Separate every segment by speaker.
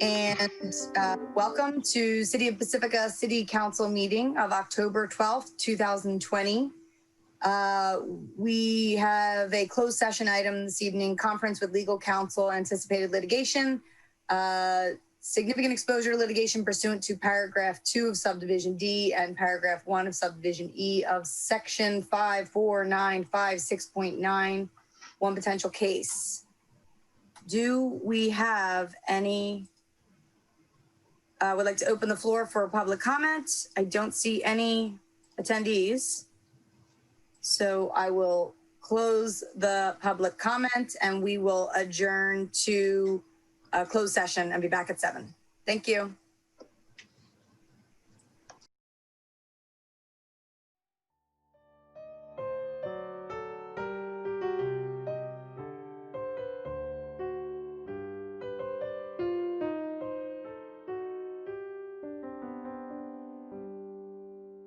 Speaker 1: And welcome to City of Pacifica City Council meeting of October 12th, 2020. We have a closed session item this evening, conference with legal counsel, anticipated litigation, significant exposure to litigation pursuant to paragraph 2 of subdivision D and paragraph 1 of subdivision E of section 54956.9, one potential case. Do we have any? Would like to open the floor for public comment. I don't see any attendees. So I will close the public comment and we will adjourn to a closed session and be back at 7. Thank you.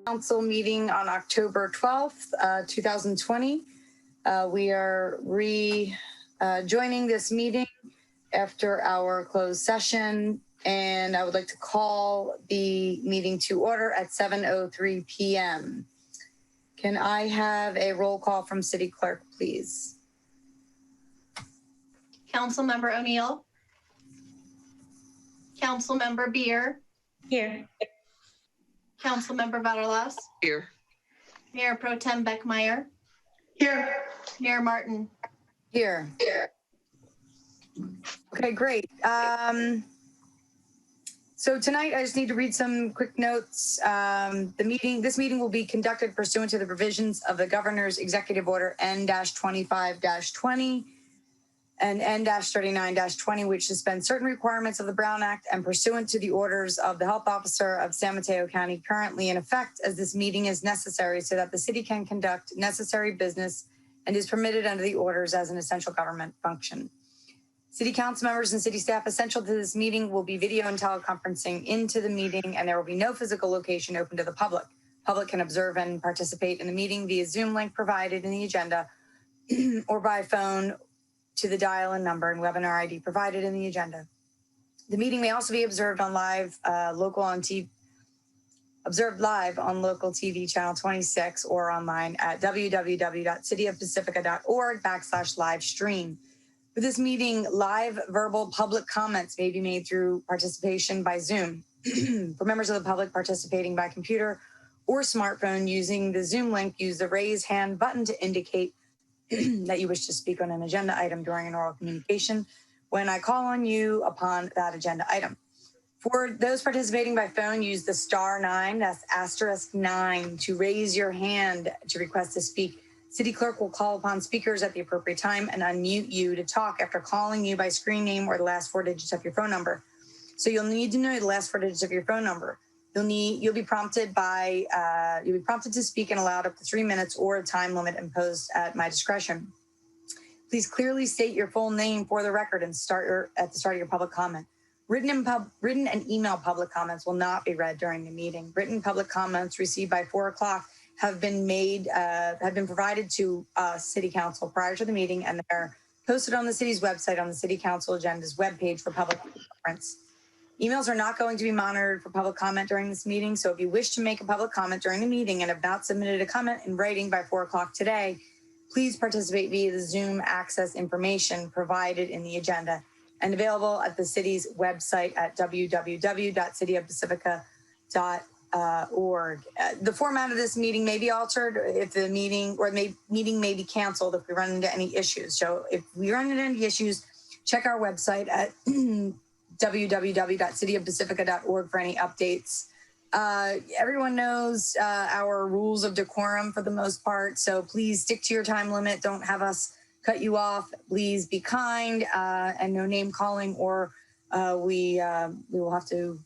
Speaker 1: Council meeting on October 12th, 2020. We are joining this meeting after our closed session, and I would like to call the meeting to order at 7:03 p.m. Can I have a roll call from City Clerk, please?
Speaker 2: Councilmember O'Neill. Councilmember Beer.
Speaker 3: Here.
Speaker 2: Councilmember Vaterlas.
Speaker 4: Here.
Speaker 2: Mayor Pro Tem Beckmeyer.
Speaker 4: Here.
Speaker 2: Mayor Martin.
Speaker 1: Here. Okay, great. So tonight I just need to read some quick notes. This meeting will be conducted pursuant to the provisions of the Governor's Executive Order N-25-20 and N-39-20, which suspends certain requirements of the Brown Act, and pursuant to the orders of the Health Officer of San Mateo County currently in effect, as this meeting is necessary so that the city can conduct necessary business and is permitted under the orders as an essential government function. City council members and city staff essential to this meeting will be video and teleconferencing into the meeting, and there will be no physical location open to the public. Public can observe and participate in the meeting via Zoom link provided in the agenda or by phone to the dial-in number and webinar ID provided in the agenda. The meeting may also be observed on live local TV channel 26 or online at www.cityofpacifica.org/live-stream. For this meeting, live verbal public comments may be made through participation by Zoom. For members of the public participating by computer or smartphone using the Zoom link, use the raise hand button to indicate that you wish to speak on an agenda item during an oral communication when I call on you upon that agenda item. For those participating by phone, use the *9, that's *9, to raise your hand to request to speak. City Clerk will call upon speakers at the appropriate time and unmute you to talk after calling you by screen name or the last 4 digits of your phone number. So you'll need to know the last 4 digits of your phone number. You'll be prompted to speak and allowed up to 3 minutes or a time limit imposed at my discretion. Please clearly state your full name for the record and at the start of your public comment. Written and email public comments will not be read during the meeting. Written public comments received by 4 o'clock have been provided to City Council prior to the meeting, and they're posted on the city's website on the City Council agenda's webpage for public reference. Emails are not going to be monitored for public comment during this meeting, so if you wish to make a public comment during the meeting and have not submitted a comment in writing by 4 o'clock today, please participate via the Zoom access information provided in the agenda and available at the city's website at www.cityofpacifica.org. The format of this meeting may be altered if the meeting may be canceled if we run into any issues. So if we run into any issues, check our website at www.cityofpacifica.org for any updates. Everyone knows our rules of decorum for the most part, so please stick to your time limit. Don't have us cut you off. Please be kind and no name calling, or we will have to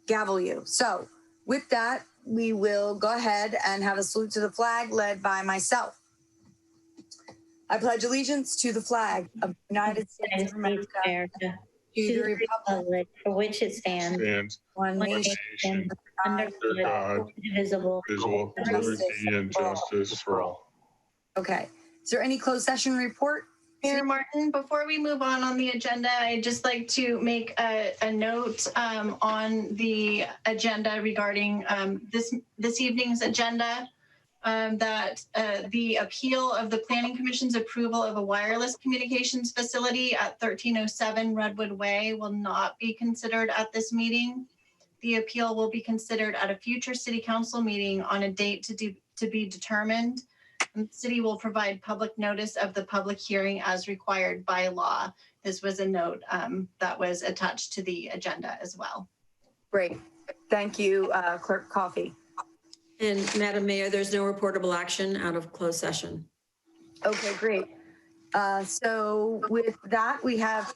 Speaker 1: gavel you. So with that, we will go ahead and have a salute to the flag led by myself. I pledge allegiance to the flag of the United States of America, to the republic
Speaker 3: for which it stands, one nation, under God, indivisible,
Speaker 5: liberty and justice for all.
Speaker 1: Okay. Is there any closed session report?
Speaker 2: Mayor Martin, before we move on the agenda, I'd just like to make a note on the agenda regarding this evening's agenda, that the appeal of the Planning Commission's approval of a wireless communications facility at 1307 Redwood Way will not be considered at this meeting. The appeal will be considered at a future City Council meeting on a date to be determined. And the city will provide public notice of the public hearing as required by law. This was a note that was attached to the agenda as well.
Speaker 1: Great. Thank you, Clerk Coffey.
Speaker 4: And Madam Mayor, there's no reportable action out of closed session.
Speaker 1: Okay, great. So with that, we have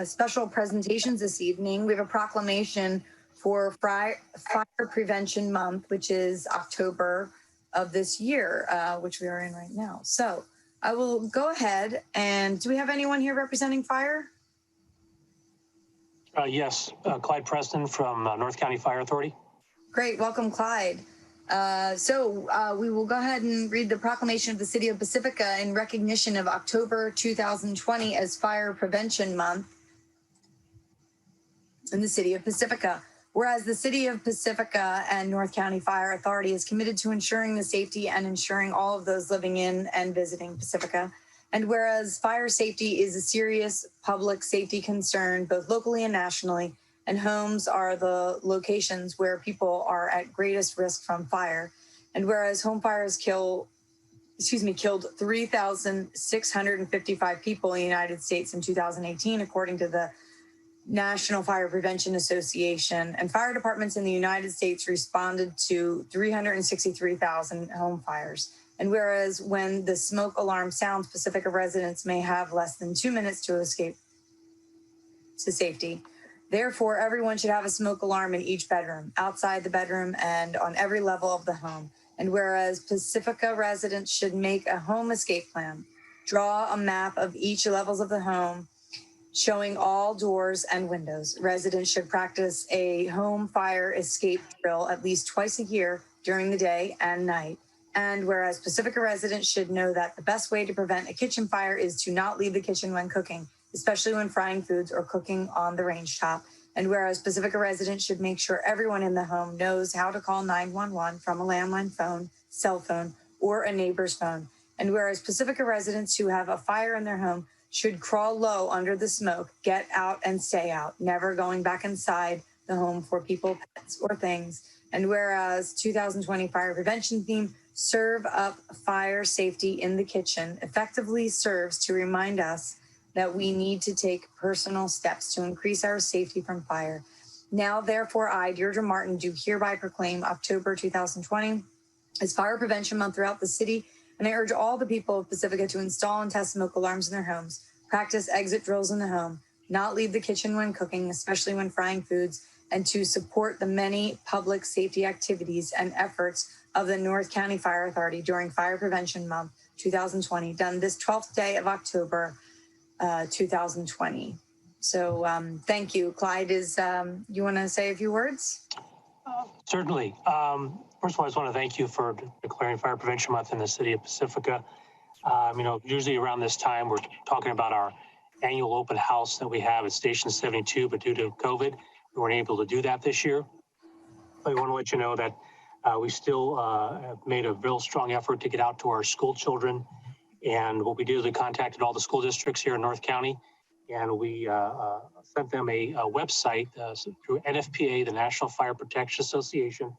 Speaker 1: special presentations this evening. We have a proclamation for Fire Prevention Month, which is October of this year, which we are in right now. So I will go ahead and do we have anyone here representing fire?
Speaker 5: Yes, Clyde Preston from North County Fire Authority.
Speaker 1: Great, welcome, Clyde. We will go ahead and read the proclamation of the City of Pacifica in recognition of October 2020 as Fire Prevention Month in the City of Pacifica. Whereas the City of Pacifica and North County Fire Authority is committed to ensuring the safety and ensuring all of those living in and visiting Pacifica. And whereas fire safety is a serious public safety concern, both locally and nationally, and homes are the locations where people are at greatest risk from fire. And whereas home fires killed 3,655 people in the United States in 2018, according to the National Fire Prevention Association, and fire departments in the United States responded to 363,000 home fires. And whereas when the smoke alarm sounds, Pacifica residents may have less than 2 minutes to escape to safety. Therefore, everyone should have a smoke alarm in each bedroom, outside the bedroom, and on every level of the home. And whereas Pacifica residents should make a home escape plan, draw a map of each levels of the home, showing all doors and windows. Residents should practice a home fire escape drill at least twice a year during the day and night. And whereas Pacifica residents should know that the best way to prevent a kitchen fire is to not leave the kitchen when cooking, especially when frying foods or cooking on the range top. And whereas Pacifica residents should make sure everyone in the home knows how to call 911 from a landline phone, cell phone, or a neighbor's phone. And whereas Pacifica residents who have a fire in their home should crawl low under the smoke, get out and stay out, never going back inside the home for people, pets, or things. And whereas 2020 fire prevention theme, serve up fire safety in the kitchen, effectively serves to remind us that we need to take personal steps to increase our safety from fire. Now, therefore, I, Deirdre Martin, do hereby proclaim October 2020 as Fire Prevention Month throughout the city. And I urge all the people of Pacifica to install and test smoke alarms in their homes, practice exit drills in the home, not leave the kitchen when cooking, especially when frying foods, and to support the many public safety activities and efforts of the North County Fire Authority during Fire Prevention Month 2020, done this 12th day of October 2020. So thank you. Clyde, you want to say a few words?
Speaker 5: Certainly. First of all, I just want to thank you for declaring Fire Prevention Month in the City of Pacifica. Usually around this time, we're talking about our annual open house that we have at Station 72, but due to COVID, we weren't able to do that this year. But we want to let you know that we still have made a real strong effort to get out to our school children. And what we did is we contacted all the school districts here in North County, and we sent them a website through NFPA, the National Fire Protection Association,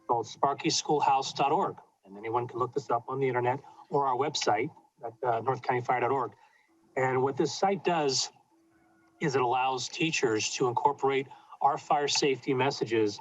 Speaker 5: called sparkyschoolhouse.org. And anyone can look this up on the internet or our website at northcountyfire.org. And what this site does is it allows teachers to incorporate our fire safety messages,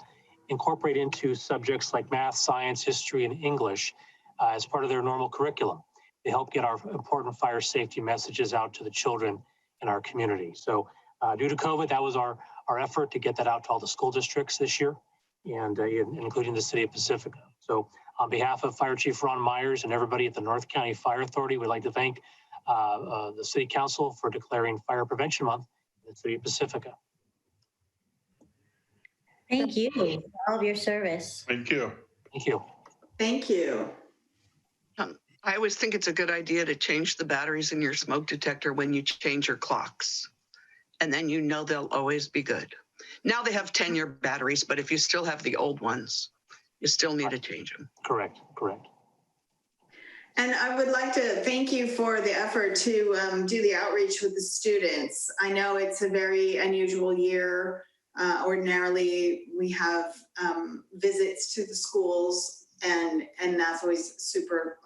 Speaker 5: incorporate into subjects like math, science, history, and English as part of their normal curriculum. They help get our important fire safety messages out to the children in our community. So due to COVID, that was our effort to get that out to all the school districts this year, and including the City of Pacifica. So on behalf of Fire Chief Ron Myers and everybody at the North County Fire Authority, we'd like to thank the City Council for declaring Fire Prevention Month in the City of Pacifica.
Speaker 6: Thank you for all of your service.
Speaker 3: Thank you.
Speaker 5: Thank you.
Speaker 7: Thank you.
Speaker 6: I always think it's a good idea to change the batteries in your smoke detector when you change your clocks. And then you know they'll always be good. Now they have 10-year batteries, but if you still have the old ones, you still need to change them.
Speaker 5: Correct.
Speaker 7: And I would like to thank you for the effort to do the outreach with the students. I know it's a very unusual year. Ordinarily, we have visits to the schools, and that's always super,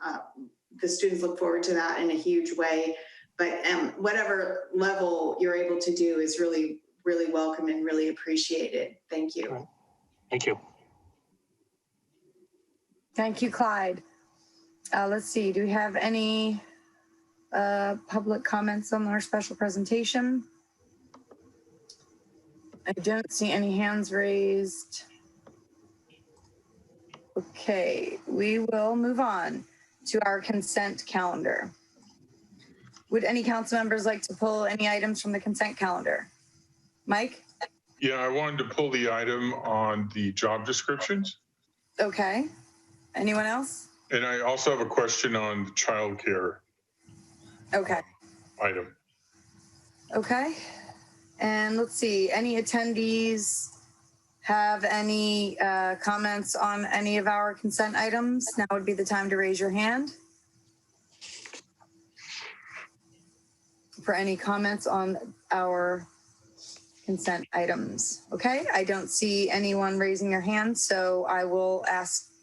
Speaker 7: the students look forward to that in a huge way. But whatever level you're able to do is really, really welcome and really appreciated. Thank you.
Speaker 5: Right. Thank you.
Speaker 1: Thank you, Clyde. Let's see, do we have any public comments on our special presentation? I don't see any hands raised. Okay, we will move on to our consent calendar. Would any council members like to pull any items from the consent calendar? Mike?
Speaker 3: Yeah, I wanted to pull the item on the job descriptions.
Speaker 1: Okay. Anyone else?
Speaker 3: And I also have a question on the childcare
Speaker 1: Okay.
Speaker 3: item.
Speaker 1: Okay. And let's see, any attendees have any comments on any of our consent items? Now would be the time to raise your hand for any comments on our consent items. Okay, I don't see anyone raising their hand, so I will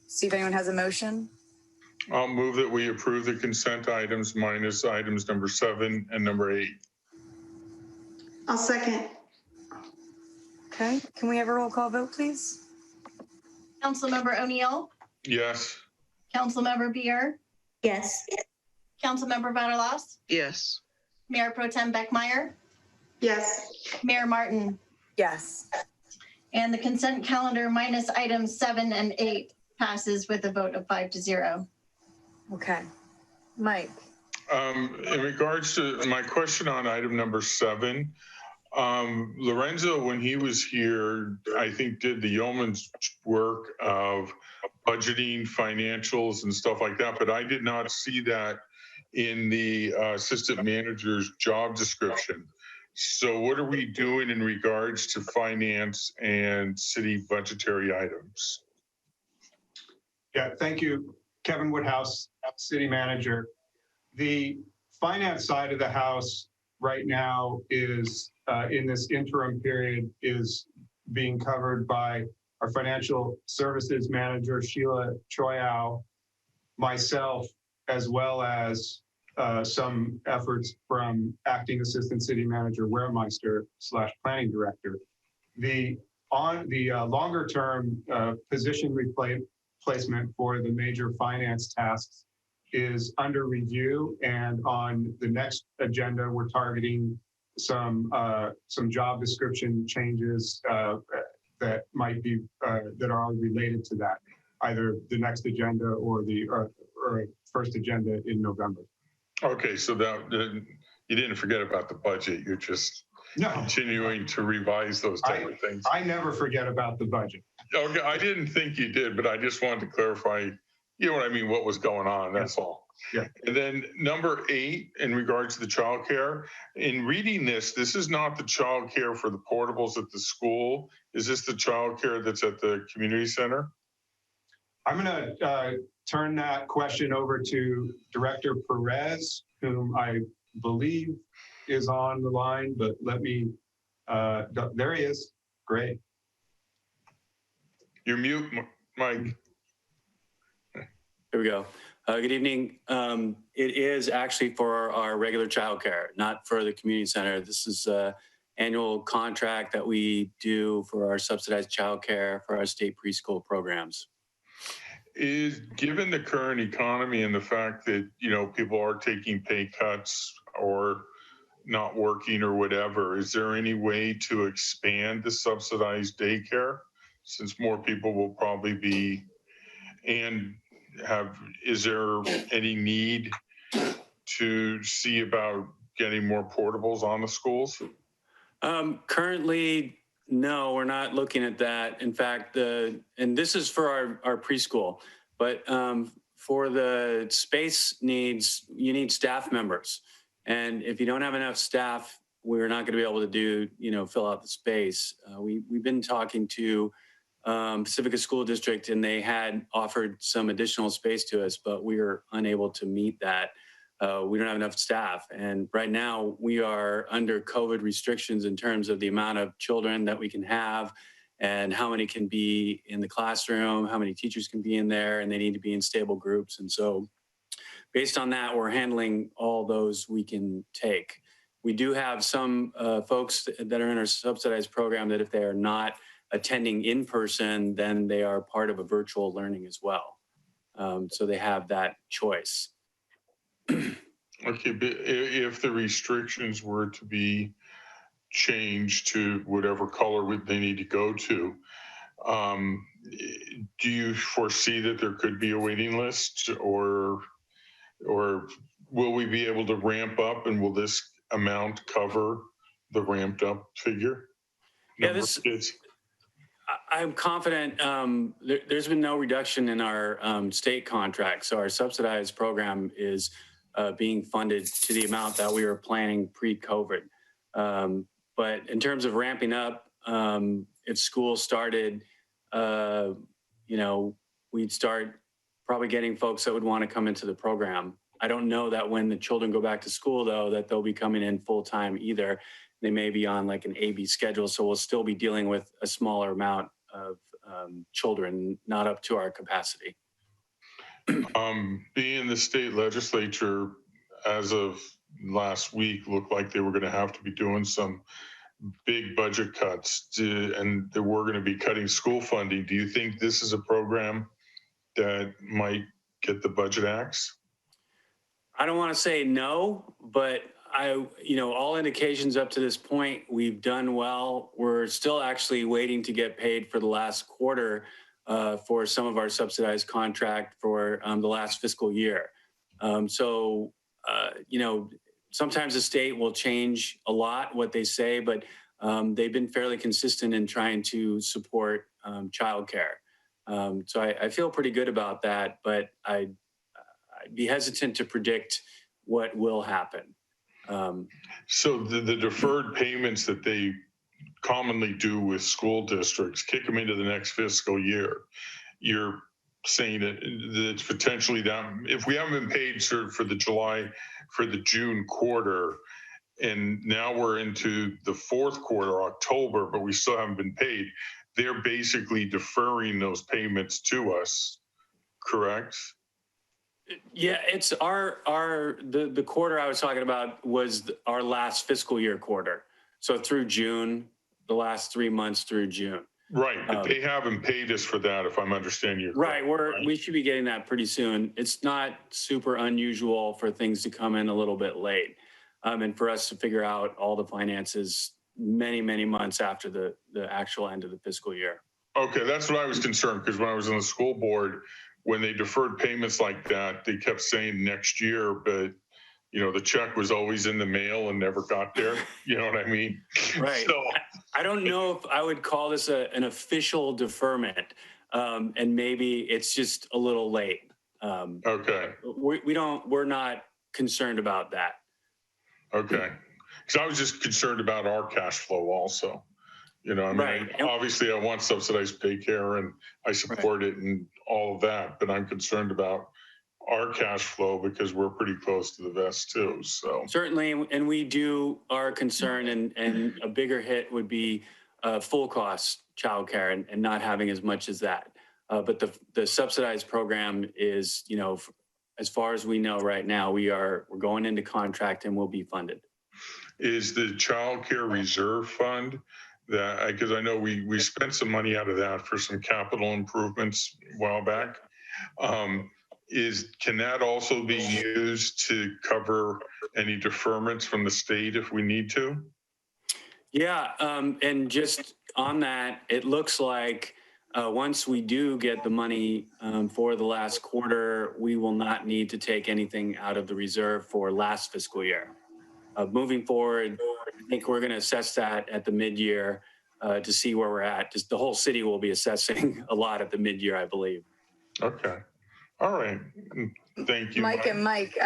Speaker 1: see if anyone has a motion.
Speaker 3: I'll move that we approve the consent items minus items number 7 and number 8.
Speaker 7: I'll second.
Speaker 1: Okay, can we have a roll call vote, please?
Speaker 2: Councilmember O'Neill,
Speaker 3: Yes.
Speaker 2: Councilmember Beer,
Speaker 8: Yes.
Speaker 2: Councilmember Vaterlos,
Speaker 6: Yes.
Speaker 2: Mayor Pro Tem Beckmeyer,
Speaker 7: Yes.
Speaker 2: Mayor Martin.
Speaker 1: Yes.
Speaker 2: And the consent calendar minus items 7 and 8 passes with a vote of 5-0.
Speaker 1: Okay. Mike?
Speaker 3: In regards to my question on item number 7, Lorenzo, when he was here, I think did the yeoman's work of budgeting, financials, and stuff like that, but I did not see that in the assistant manager's job description. So what are we doing in regards to finance and city budgetary items?
Speaker 9: Yeah, thank you, Kevin Woodhouse, city manager. The finance side of the house right now is in this interim period is being covered by our financial services manager, Sheila Choyao, myself, as well as some efforts from acting assistant city manager Weremeister / planning director. The longer term position replacement for the major finance tasks is under review, and on the next agenda, we're targeting some job description changes that might be that are related to that, either the next agenda or the or first agenda in November.
Speaker 3: Okay, so that you didn't forget about the budget. You're just continuing to revise those type of things.
Speaker 9: I never forget about the budget.
Speaker 3: Okay, I didn't think you did, but I just wanted to clarify, you know what I mean, what was going on, that's all.
Speaker 9: Yeah.
Speaker 3: And then number 8, in regards to the childcare, in reading this is not the childcare for the portables at the school. Is this the childcare that's at the community center?
Speaker 9: I'm gonna turn that question over to Director Perez, whom I believe is on the line, but let me, there he is, great.
Speaker 3: You're mute, Mike.
Speaker 10: Here we go. Good evening. It is actually for our regular childcare, not for the community center. This is an annual contract that we do for our subsidized childcare for our state preschool programs.
Speaker 3: Is, given the current economy and the fact that, you know, people are taking pay cuts or not working or whatever, is there any way to expand the subsidized daycare, since more people will probably be, and is there any need to see about getting more portables on the schools?
Speaker 10: Currently, no, we're not looking at that. In fact, and this is for our preschool, but for the space needs, you need staff members. And if you don't have enough staff, we're not going to be able to do, fill out the space. We've been talking to Pacifica School District, and they had offered some additional space to us, but we were unable to meet that. We don't have enough staff. And right now we are under COVID restrictions in terms of the amount of children that we can have and how many can be in the classroom, how many teachers can be in there, and they need to be in stable groups. And so based on that, we're handling all those we can take. We do have some folks that are in our subsidized program that if they are not attending in person, then they are part of a virtual learning as well. So they have that choice.
Speaker 3: Okay, but if the restrictions were to be changed to whatever color they need to go to, do you foresee that there could be a waiting list, or will we be able to ramp up, and will this amount cover the ramped up figure?
Speaker 10: Yeah, I'm confident. There's been no reduction in our state contract, so our subsidized program is being funded to the amount that we were planning pre-COVID. But in terms of ramping up, if school started, we'd start probably getting folks that would want to come into the program. I don't know that when the children go back to school, though, that they'll be coming in full time either. They may be on like an A/B schedule, so we'll still be dealing with a smaller amount of children, not up to our capacity.
Speaker 3: Being the state legislature, as of last week, looked like they were going to have to be doing some big budget cuts, and they were going to be cutting school funding. Do you think this is a program that might get the budget axe?
Speaker 10: I don't want to say no, but all indications up to this point, we've done well. We're still actually waiting to get paid for the last quarter for some of our subsidized contract for the last fiscal year. Sometimes the state will change a lot what they say, but they've been fairly consistent in trying to support childcare. So I feel pretty good about that, but I'd be hesitant to predict what will happen.
Speaker 3: So the deferred payments that they commonly do with school districts, kick them into the next fiscal year. You're saying that it's potentially down. If we haven't been paid for the June quarter, and now we're into the fourth quarter, October, but we still haven't been paid, they're basically deferring those payments to us, correct?
Speaker 10: Yeah, it's the quarter I was talking about was our last fiscal year quarter. So through June, the last 3 months through June.
Speaker 3: Right, but they haven't paid us for that, if I'm understanding you
Speaker 10: correctly. Right,
Speaker 3: right?
Speaker 10: We should be getting that pretty soon. It's not super unusual for things to come in a little bit late, and for us to figure out all the finances many, many months after the actual end of the fiscal year.
Speaker 3: Okay, that's what I was concerned, because when I was on the school board, when they deferred payments like that, they kept saying next year, but the check was always in the mail and never got there. You know what I mean?
Speaker 10: Right. So I don't know if I would call this an official deferment, and maybe it's just a little late.
Speaker 3: Okay.
Speaker 10: We're not concerned about that.
Speaker 3: Okay. Because I was just concerned about our cash flow also.
Speaker 10: Right.
Speaker 3: Obviously I want subsidized daycare and I support it and all of that, but I'm concerned about our cash flow because we're pretty close to the vest too. So
Speaker 10: certainly, and we are concerned, and a bigger hit would be full cost childcare and not having as much as that. But the subsidized program is, as far as we know right now, we're going into contract and will be funded.
Speaker 3: Is the child care reserve fund that, because I know we spent some money out of that for some capital improvements a while back. Can that also be used to cover any deferments from the state if we need to?
Speaker 10: Yeah, and just on that, it looks like once we do get the money for the last quarter, we will not need to take anything out of the reserve for last fiscal year. Moving forward, I think we're going to assess that at the mid-year to see where we're at. Just the whole city will be assessing a lot at the mid-year, I believe.
Speaker 3: Okay. All right. Thank you,
Speaker 1: Mike and Mike,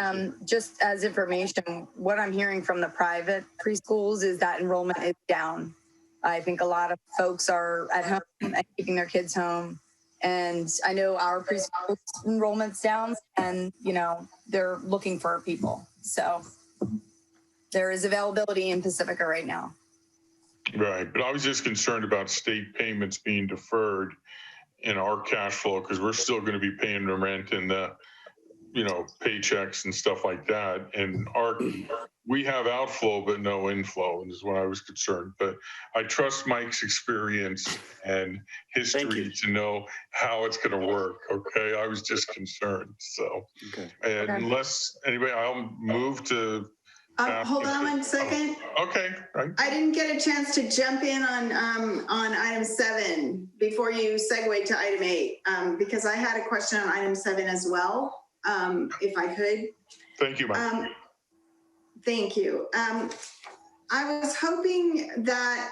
Speaker 1: just as information, what I'm hearing from the private preschools is that enrollment is down. I think a lot of folks are at home and keeping their kids home. And I know our preschool enrollment's down and, you know, they're looking for people. So there is availability in Pacifica right now.
Speaker 3: Right. But I was just concerned about state payments being deferred in our cash flow because we're still going to be paying the rent and the, you know, paychecks and stuff like that. And we have outflow, but no inflow, and is what I was concerned. But I trust Mike's experience and history to know how it's going to work. Okay. I was just concerned. So, and unless anybody, I'll move to.
Speaker 7: Hold on one second.
Speaker 3: Okay. Right.
Speaker 7: I didn't get a chance to jump in on item 7 before you segue to item 8, because I had a question on item 7 as well, if I could.
Speaker 3: Thank you, Mike.
Speaker 7: Thank you. I was hoping that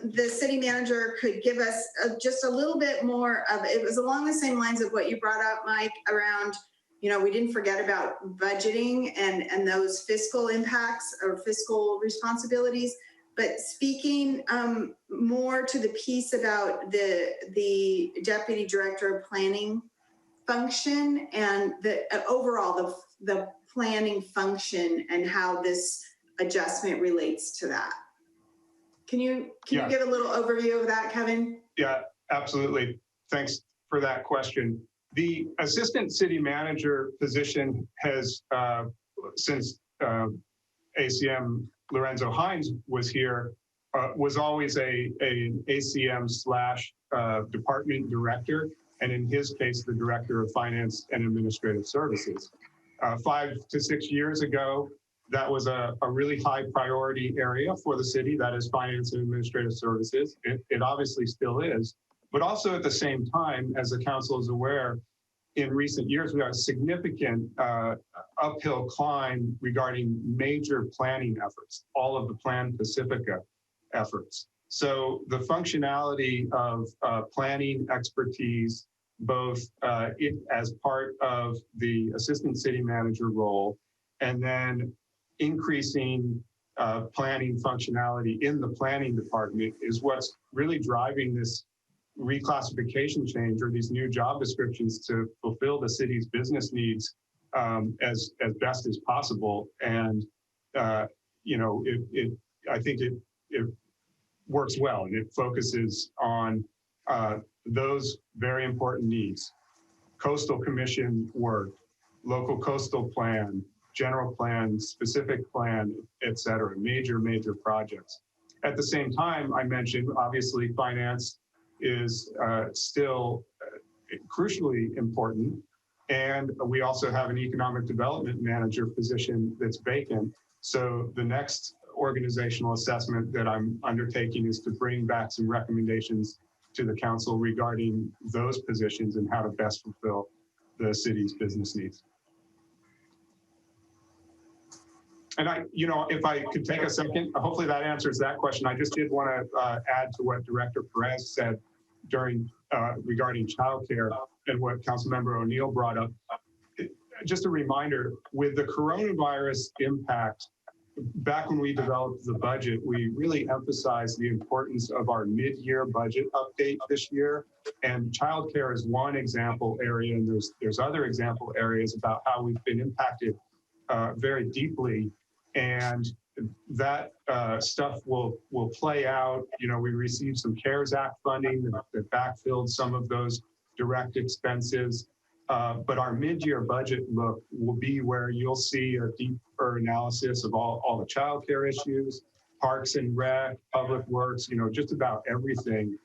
Speaker 7: the city manager could give us just a little bit more of, it was along the same lines of what you brought up, Mike, around, you know, we didn't forget about budgeting and those fiscal impacts or fiscal responsibilities, but speaking more to the piece about the deputy director of planning function and the overall the planning function and how this adjustment relates to that. Can you give a little overview of that, Kevin?
Speaker 9: Yeah, absolutely. Thanks for that question. The assistant city manager position has, since ACM Lorenzo Hines was here, was always a ACM / department director, and in his case, the director of finance and administrative services. 5 to 6 years ago, that was a really high priority area for the city, that is finance and administrative services. It obviously still is, but also at the same time, as the council is aware, in recent years, we have a significant uphill climb regarding major planning efforts, all of the Plan Pacifica efforts. So the functionality of planning expertise, both as part of the assistant city manager role, and then increasing planning functionality in the planning department is what's really driving this reclassification change or these new job descriptions to fulfill the city's business needs as best as possible. And you know, I think it works well, and it focuses on those very important needs: coastal commission work, local coastal plan, general plan, specific plan, et cetera, major projects. At the same time, I mentioned, obviously, finance is still crucially important. And we also have an economic development manager position that's vacant. So the next organizational assessment that I'm undertaking is to bring back some recommendations to the council regarding those positions and how to best fulfill the city's business needs. And you know, if I could take a second, hopefully that answers that question. I just did want to add to what Director Perez said during regarding childcare and what Councilmember O'Neill brought up. Just a reminder, with the coronavirus impact, back when we developed the budget, we really emphasized the importance of our mid-year budget update this year. And childcare is one example area, and there's other example areas about how we've been impacted very deeply. And that stuff will play out. You know, we received some CARES Act funding that backfilled some of those direct expenses. But our mid-year budget look will be where you'll see a deeper analysis of all the childcare issues, parks and rec, public works, you know, just about everything,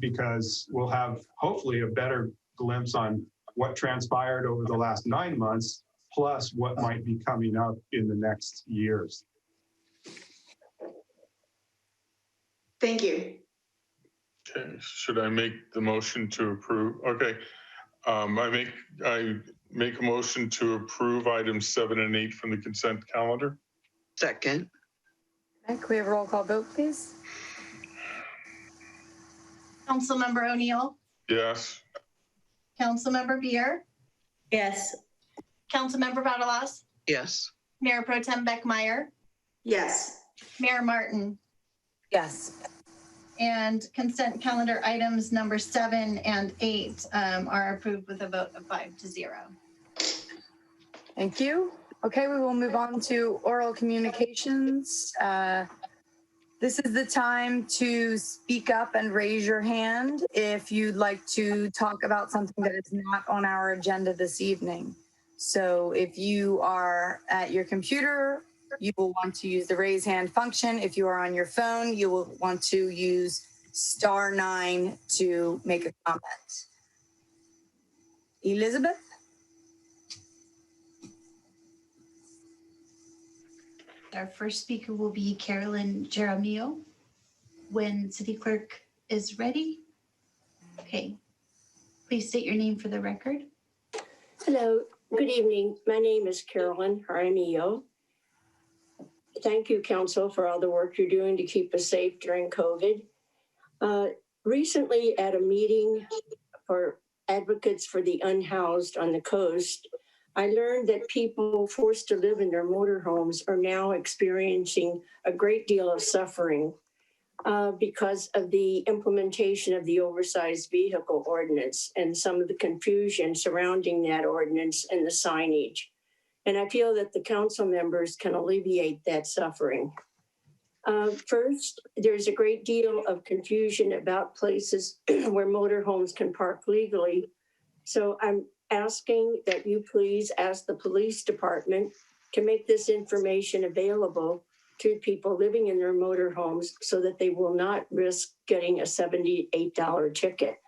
Speaker 9: because we'll have hopefully a better glimpse on what transpired over the last 9 months, plus what might be coming up in the next years.
Speaker 7: Thank you.
Speaker 3: Okay, should I make the motion to approve? Okay, I make a motion to approve items 7 and 8 from the consent calendar.
Speaker 6: Second.
Speaker 1: Okay, can we have a roll call vote, please?
Speaker 2: Councilmember O'Neill,
Speaker 3: Yes.
Speaker 2: Councilmember Beer,
Speaker 4: Yes.
Speaker 2: Councilmember Vadalas,
Speaker 6: Yes.
Speaker 2: Mayor Pro Tem Beckmeyer,
Speaker 7: Yes.
Speaker 2: Mayor Martin.
Speaker 1: Yes.
Speaker 2: And consent calendar items number 7 and 8 are approved with a vote of 5-0.
Speaker 1: Thank you. Okay, we will move on to oral communications. This is the time to speak up and raise your hand if you'd like to talk about something that is not on our agenda this evening. So if you are at your computer, you will want to use the raise hand function. If you are on your phone, you will want to use *9 to make a comment. Elizabeth?
Speaker 8: Our first speaker will be Carolyn Jaramillo. When City Clerk is ready. Okay, please state your name for the record.
Speaker 11: Hello, good evening. My name is Carolyn Jaramillo. Thank you, Council, for all the work you're doing to keep us safe during COVID. Recently, at a meeting for advocates for the unhoused on the coast, I learned that people forced to live in their motorhomes are now experiencing a great deal of suffering because of the implementation of the oversized vehicle ordinance and some of the confusion surrounding that ordinance and the signage. And I feel that the council members can alleviate that suffering. First, there's a great deal of confusion about places where motorhomes can park legally. So I'm asking that you please ask the police department to make this information available to people living in their motorhomes so that they will not risk getting a $78 ticket.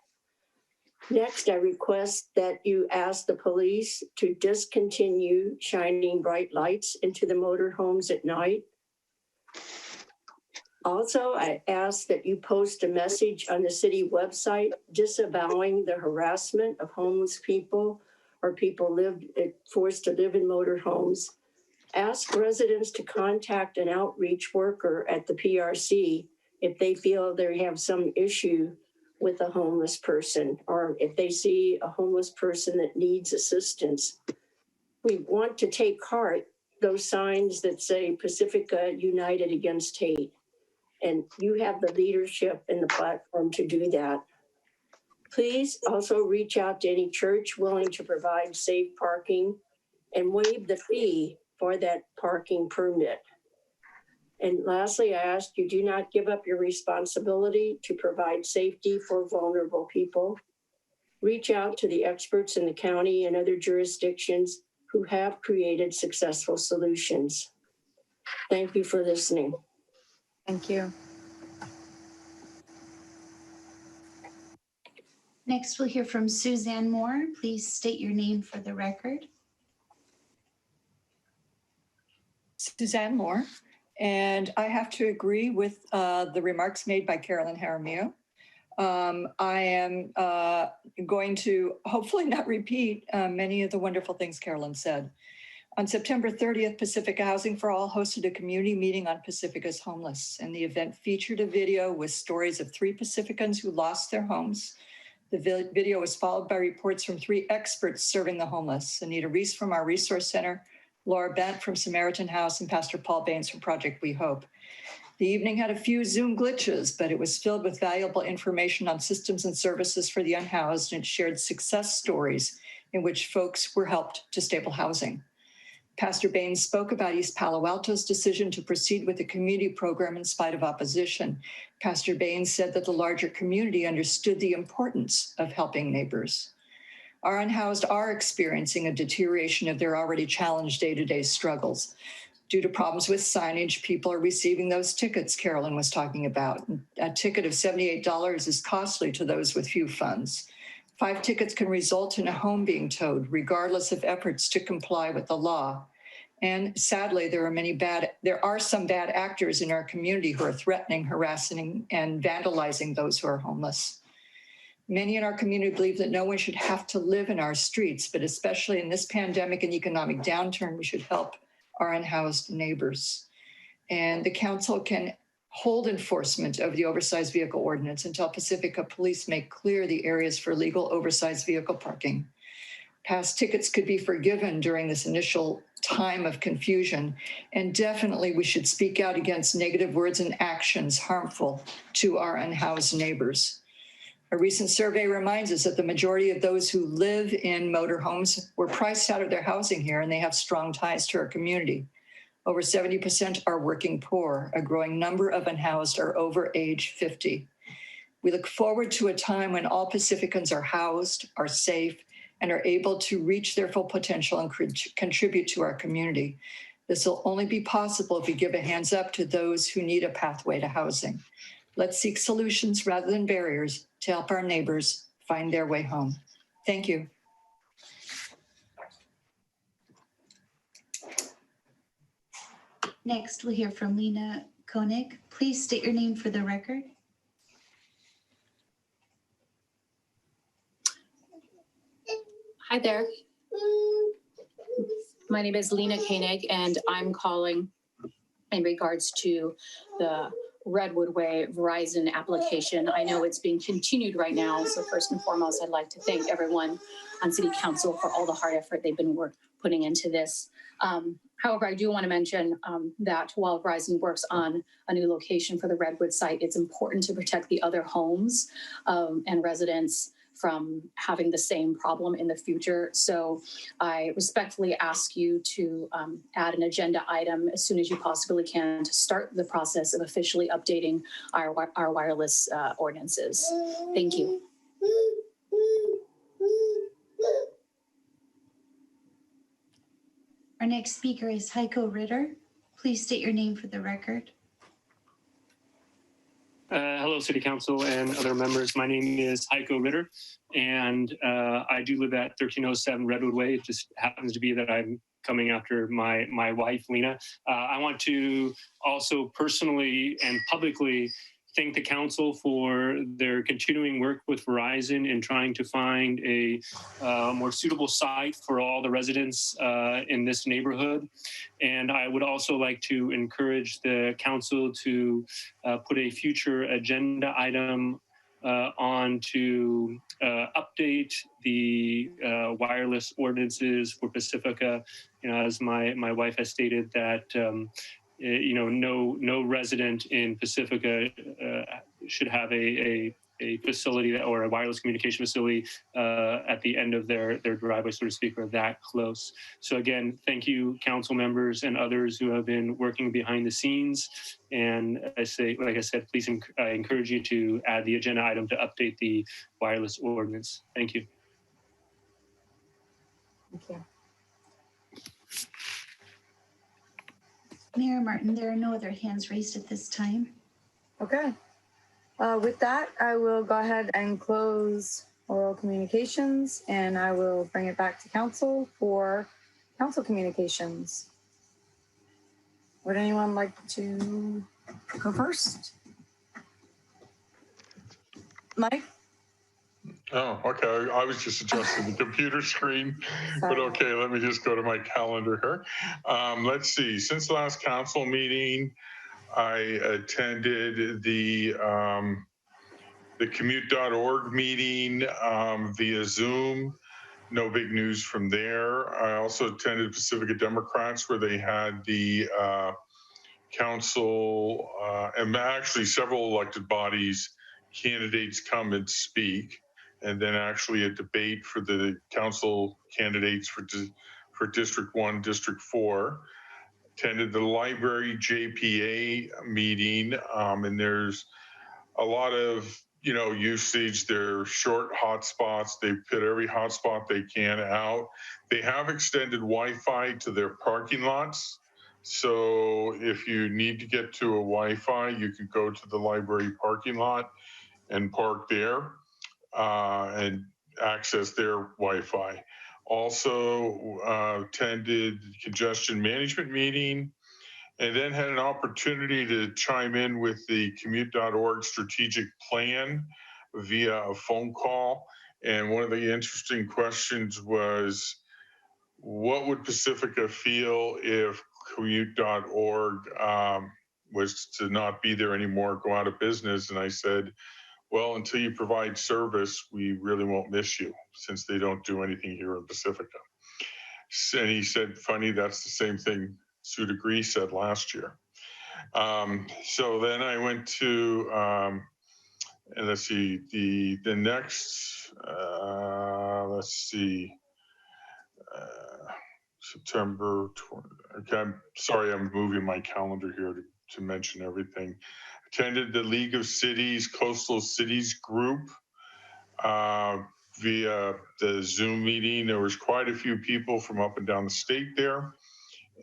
Speaker 11: Next, I request that you ask the police to discontinue shining bright lights into the motorhomes at night. Also, I ask that you post a message on the city website disavowing the harassment of homeless people or people forced to live in motorhomes. Ask residents to contact an outreach worker at the PRC if they feel they have some issue with a homeless person or if they see a homeless person that needs assistance. We want to take heart those signs that say Pacifica United Against Hate. And you have the leadership and the platform to do that. Please also reach out to any church willing to provide safe parking and waive the fee for that parking permit. And lastly, I ask you do not give up your responsibility to provide safety for vulnerable people. Reach out to the experts in the county and other jurisdictions who have created successful solutions. Thank you for listening.
Speaker 1: Thank you.
Speaker 8: Next, we'll hear from Suzanne Moore. Please state your name for the record.
Speaker 12: Suzanne Moore, and I have to agree with the remarks made by Carolyn Jaramillo. I am going to hopefully not repeat many of the wonderful things Carolyn said. On September 30th, Pacifica Housing for All hosted a community meeting on Pacifica's homeless, and the event featured a video with stories of 3 Pacificans who lost their homes. The video was followed by reports from 3 experts serving the homeless: Anita Reese from our Resource Center, Laura Bent from Samaritan House, and Pastor Paul Baines from Project We Hope. The evening had a few Zoom glitches, but it was filled with valuable information on systems and services for the unhoused, and it shared success stories in which folks were helped to stable housing. Pastor Baines spoke about East Palo Alto's decision to proceed with the community program in spite of opposition. Pastor Baines said that the larger community understood the importance of helping neighbors. Our unhoused are experiencing a deterioration of their already challenged day-to-day struggles. Due to problems with signage, people are receiving those tickets Carolyn was talking about. A ticket of $78 is costly to those with few funds. 5 tickets can result in a home being towed, regardless of efforts to comply with the law. And sadly, there are some bad actors in our community who are threatening, harassing, and vandalizing those who are homeless. Many in our community believe that no one should have to live in our streets, but especially in this pandemic and economic downturn, we should help our unhoused neighbors. And the council can hold enforcement of the oversized vehicle ordinance until Pacifica police make clear the areas for legal oversized vehicle parking. Past tickets could be forgiven during this initial time of confusion, and definitely we should speak out against negative words and actions harmful to our unhoused neighbors. A recent survey reminds us that the majority of those who live in motorhomes were priced out of their housing here, and they have strong ties to our community. Over 70% are working poor. A growing number of unhoused are over age 50. We look forward to a time when all Pacificans are housed, are safe, and are able to reach their full potential and contribute to our community. This will only be possible if we give a hands up to those who need a pathway to housing. Let's seek solutions rather than barriers to help our neighbors find their way home. Thank you.
Speaker 8: Next, we'll hear from Lena Koenig. Please state your name for the record.
Speaker 13: Hi there. My name is Lena Koenig, and I'm calling in regards to the Redwood Way Verizon application. I know it's being continued right now, so first and foremost, I'd like to thank everyone on City Council for all the hard effort they've been putting into this. However, I do want to mention that while Verizon works on a new location for the Redwood site, it's important to protect the other homes and residents from having the same problem in the future. So I respectfully ask you to add an agenda item as soon as you possibly can to start the process of officially updating our wireless ordinances. Thank you.
Speaker 8: Our next speaker is Heiko Ritter. Please state your name for the record.
Speaker 14: Hello, City Council and other members. My name is Heiko Ritter, and I do live at 1307 Redwood Way. It just happens to be that I'm coming after my wife, Lena. I want to also personally and publicly thank the council for their continuing work with Verizon in trying to find a more suitable site for all the residents in this neighborhood. And I would also like to encourage the council to put a future agenda item on to update the wireless ordinances for Pacifica. You know, as my wife has stated that you know, no resident in Pacifica should have a facility or a wireless communication facility at the end of their driveway, so to speak, or that close. So again, thank you, council members and others who have been working behind the scenes. And like I said, please I encourage you to add the agenda item to update the wireless ordinance. Thank you.
Speaker 1: Thank you.
Speaker 8: Mayor Martin, there are no other hands raised at this time.
Speaker 1: Okay. With that, I will go ahead and close oral communications, and I will bring it back to council for council communications. Would anyone like to go first? Mike?
Speaker 3: Oh, okay. I was just adjusting the computer screen, but okay, let me just go to my calendar here. Let's see. Since the last council meeting, I attended the commute.org meeting via Zoom. No big news from there. I also attended Pacifica Democrats, where they had the council and actually several elected bodies candidates come and speak, and then actually a debate for the council candidates for District 1, District 4. Attended the library JPA meeting, and there's a lot of, you know, usage. They're short hotspots. They put every hotspot they can out. They have extended Wi-Fi to their parking lots. So if you need to get to a Wi-Fi, you can go to the library parking lot and park there and access their Wi-Fi. Also attended congestion management meeting, and then had an opportunity to chime in with the commute.org strategic plan via a phone call. And one of the interesting questions was, what would Pacifica feel if commute.org was to not be there anymore, go out of business. And I said, well, until you provide service, we really won't miss you, since they don't do anything here in Pacifica. And he said, funny, that's the same thing Sue Degree said last year. So then I went to, and let's see, the next, let's see, September 20. Okay, I'm sorry, I'm moving my calendar here to mention everything. Attended the League of Cities, Coastal Cities group via the Zoom meeting. There was quite a few people from up and down the state there,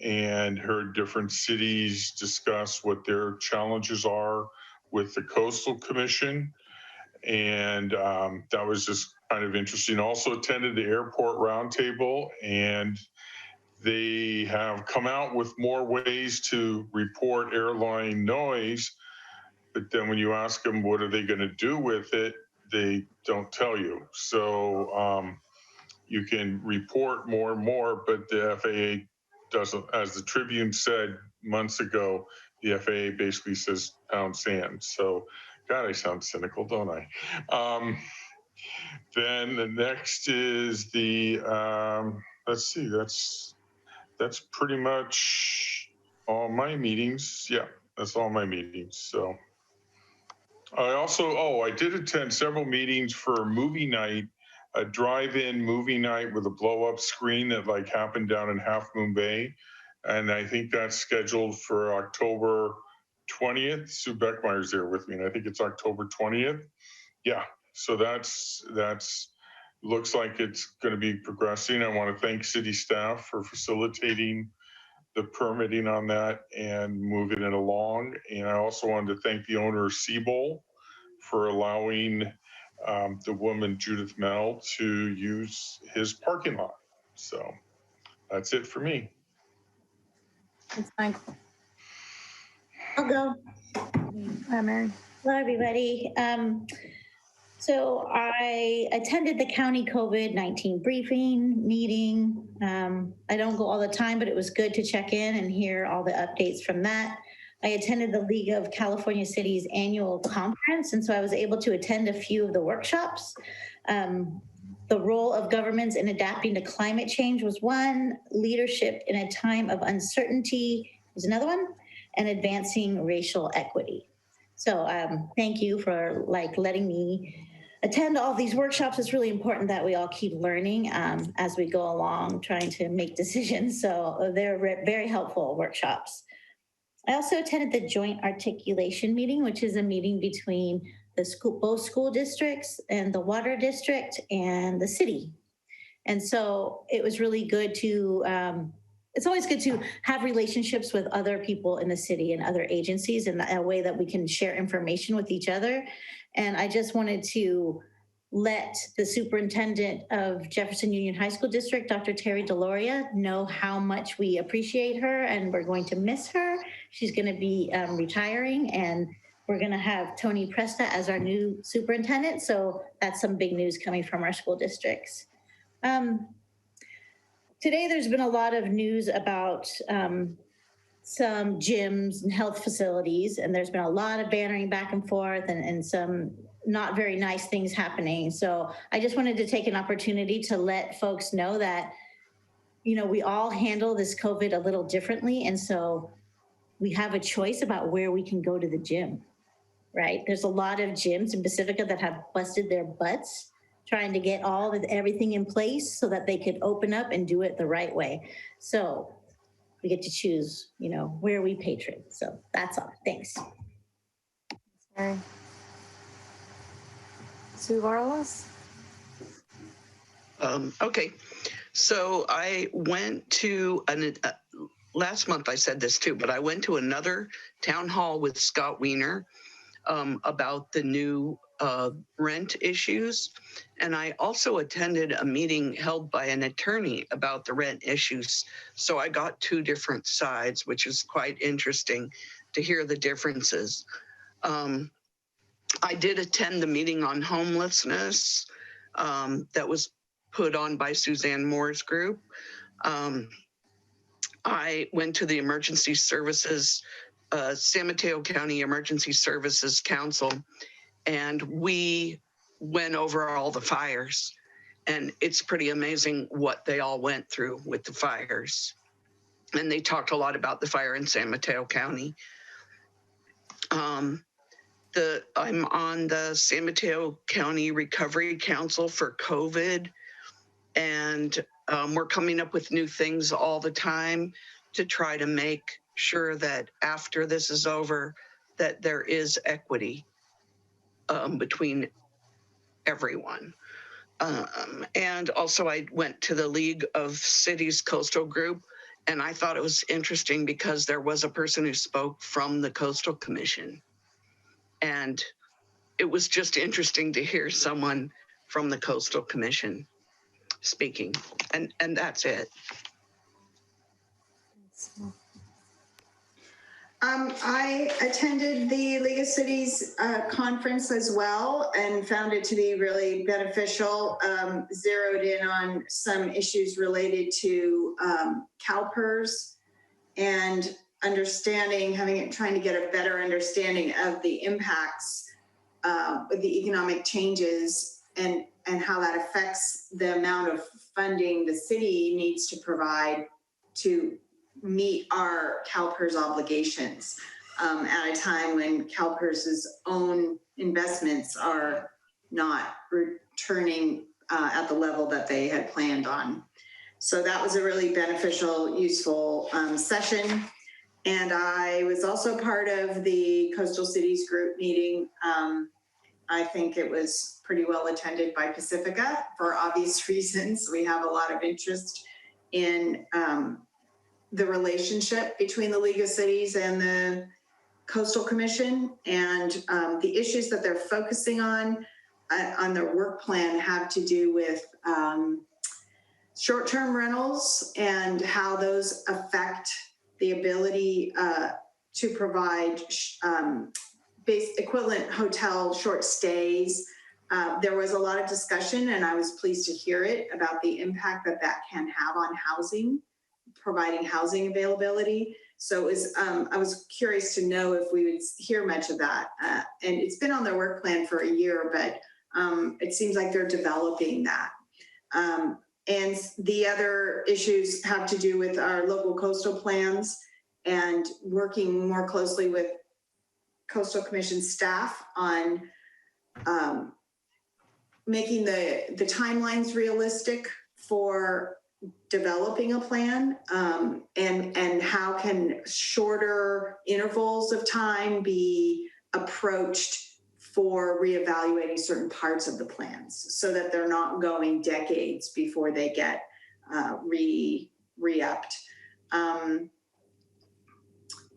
Speaker 3: and heard different cities discuss what their challenges are with the Coastal Commission. And that was just kind of interesting. Also attended the airport roundtable, and they have come out with more ways to report airline noise. But then when you ask them what are they going to do with it, they don't tell you. So you can report more and more, but the FAA doesn't. As the Tribune said months ago, the FAA basically says pound sand. So, God, I sound cynical, don't I? Then the next is the, let's see, that's pretty much all my meetings. Yeah, that's all my meetings. So I also, I did attend several meetings for movie night, a drive-in movie night with a blow-up screen that like happened down in Half Moon Bay. And I think that's scheduled for October 20th. Sue Beckmeyer's there with me, and I think it's October 20th. Yeah, so that's looks like it's going to be progressing. I want to thank city staff for facilitating the permitting on that and moving it along. And I also wanted to thank the owner of Seabowl for allowing the woman, Judith Mell, to use his parking lot. So that's it for me.
Speaker 1: Thanks, Michael.
Speaker 15: I'll go.
Speaker 1: Hi, Mary.
Speaker 15: Hello, everybody. So I attended the county COVID-19 briefing meeting. I don't go all the time, but it was good to check in and hear all the updates from that. I attended the League of California Cities annual conference, and so I was able to attend a few of the workshops. The role of governments in adapting to climate change was one, leadership in a time of uncertainty was another one, and advancing racial equity. So thank you for letting me attend all these workshops. It's really important that we all keep learning as we go along, trying to make decisions. So they're very helpful workshops. I also attended the joint articulation meeting, which is a meeting between both school districts and the water district and the city. And so it was really good to, it's always good to have relationships with other people in the city and other agencies in a way that we can share information with each other. And I just wanted to let the superintendent of Jefferson Union High School District, Dr. Terry Deloria, know how much we appreciate her and we're going to miss her. She's going to be retiring, and we're going to have Tony Presta as our new superintendent. So that's some big news coming from our school districts. Today, there's been a lot of news about some gyms and health facilities, and there's been a lot of bannering back and forth and some not very nice things happening. So I just wanted to take an opportunity to let folks know that, you know, we all handle this COVID a little differently. And so we have a choice about where we can go to the gym, right? There's a lot of gyms in Pacifica that have busted their butts trying to get everything in place so that they could open up and do it the right way. So we get to choose, you know, where we patron. So that's all. Thanks.
Speaker 1: Mary. Sue Varlas.
Speaker 6: Okay, so I went to last month I said this too, but I went to another town hall with Scott Wiener about the new rent issues. And I also attended a meeting held by an attorney about the rent issues. So I got two different sides, which is quite interesting to hear the differences. I did attend the meeting on homelessness that was put on by Suzanne Moore's group. I went to the emergency services San Mateo County Emergency Services Council, and we went over all the fires. And it's pretty amazing what they all went through with the fires. And they talked a lot about the fire in San Mateo County. I'm on the San Mateo County Recovery Council for COVID, and we're coming up with new things all the time to try to make sure that after this is over, that there is equity between everyone. And also I went to the League of Cities Coastal Group, and I thought it was interesting because there was a person who spoke from the Coastal Commission. And it was just interesting to hear someone from the Coastal Commission speaking, and that's it.
Speaker 7: I attended the League of Cities conference as well and found it to be really beneficial. Zeroed in on some issues related to CalPERS and trying to get a better understanding of the impacts of the economic changes and how that affects the amount of funding the city needs to provide to meet our CalPERS obligations at a time when CalPERS's own investments are not returning at the level that they had planned on. So that was a really beneficial, useful session. And I was also part of the Coastal Cities Group meeting. I think it was pretty well attended by Pacifica for obvious reasons. We have a lot of interest in the relationship between the League of Cities and the Coastal Commission, and the issues that they're focusing on their work plan have to do with short-term rentals and how those affect the ability to provide equivalent hotel short stays. There was a lot of discussion, and I was pleased to hear it, about the impact that can have on housing, providing housing availability. So it was, I was curious to know if we would hear much of that. And it's been on their work plan for a year, but it seems like they're developing that. And the other issues have to do with our local coastal plans and working more closely with Coastal Commission staff on making the timelines realistic for developing a plan, and how can shorter intervals of time be approached for reevaluating certain parts of the plans so that they're not going decades before they get re-upped.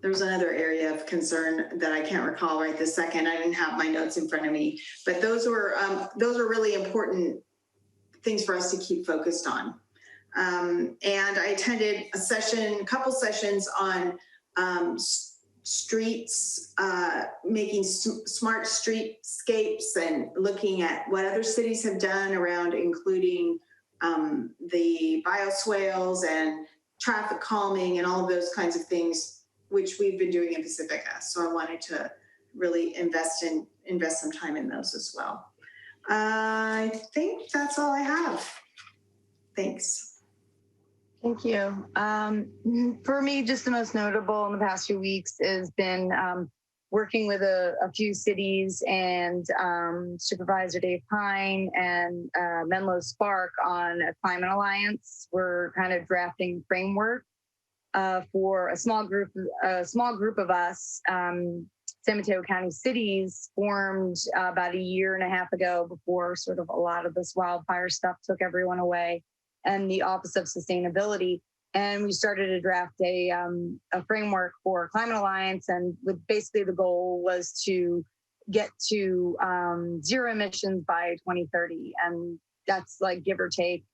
Speaker 7: There's another area of concern that I can't recall right this second. I didn't have my notes in front of me, but those were really important things for us to keep focused on. And I attended a couple sessions on streets, making smart streetscapes and looking at what other cities have done around including the bioswales and traffic calming and all of those kinds of things, which we've been doing in Pacifica. So I wanted to really invest some time in those as well. I think that's all I have. Thanks.
Speaker 1: Thank you. For me, just the most notable in the past few weeks has been working with a few cities and Supervisor Dave Pine and Menlo Spark on a climate alliance. We're kind of drafting a framework for a small group of us. San Mateo County cities formed about a year and a half ago, before sort of a lot of this wildfire stuff took everyone away, and the Office of Sustainability. And we started to draft a framework for Climate Alliance, and with basically the goal was to get to zero emissions by 2030. And that's like give or take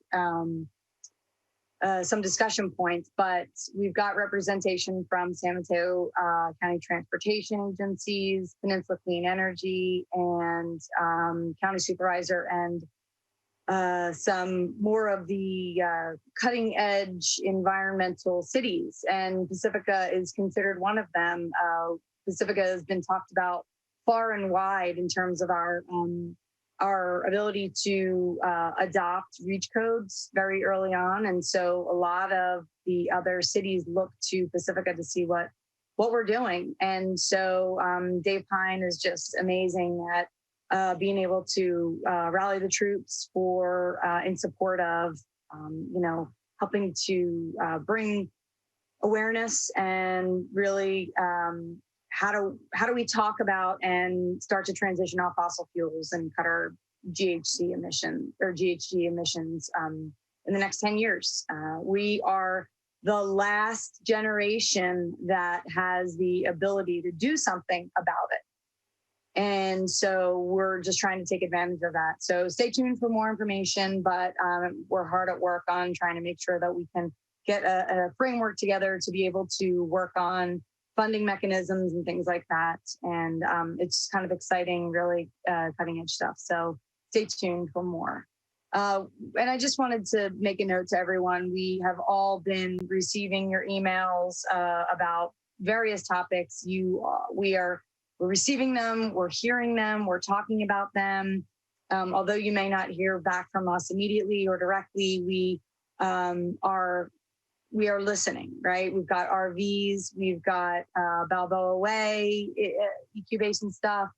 Speaker 1: some discussion points, but we've got representation from San Mateo County Transportation Agencies, Peninsula Clean Energy, and County Supervisor and some more of the cutting edge environmental cities, and Pacifica is considered one of them. Pacifica has been talked about far and wide in terms of our ability to adopt REACH codes very early on. And so a lot of the other cities look to Pacifica to see what we're doing. And so Dave Pine is just amazing at being able to rally the troops for in support of, helping to bring awareness and really how do we talk about and start to transition off fossil fuels and cut our GHG emissions in the next 10 years. We are the last generation that has the ability to do something about it. And so we're just trying to take advantage of that. So stay tuned for more information, but we're hard at work on trying to make sure that we can get a framework together to be able to work on funding mechanisms and things like that. And it's kind of exciting, really cutting edge stuff. So stay tuned for more. And I just wanted to make a note to everyone. We have all been receiving your emails about various topics. We're receiving them, we're hearing them, we're talking about them. Although you may not hear back from us immediately or directly, we are listening, right? We've got RVs, we've got Balboa Way, EQ Basin stuff.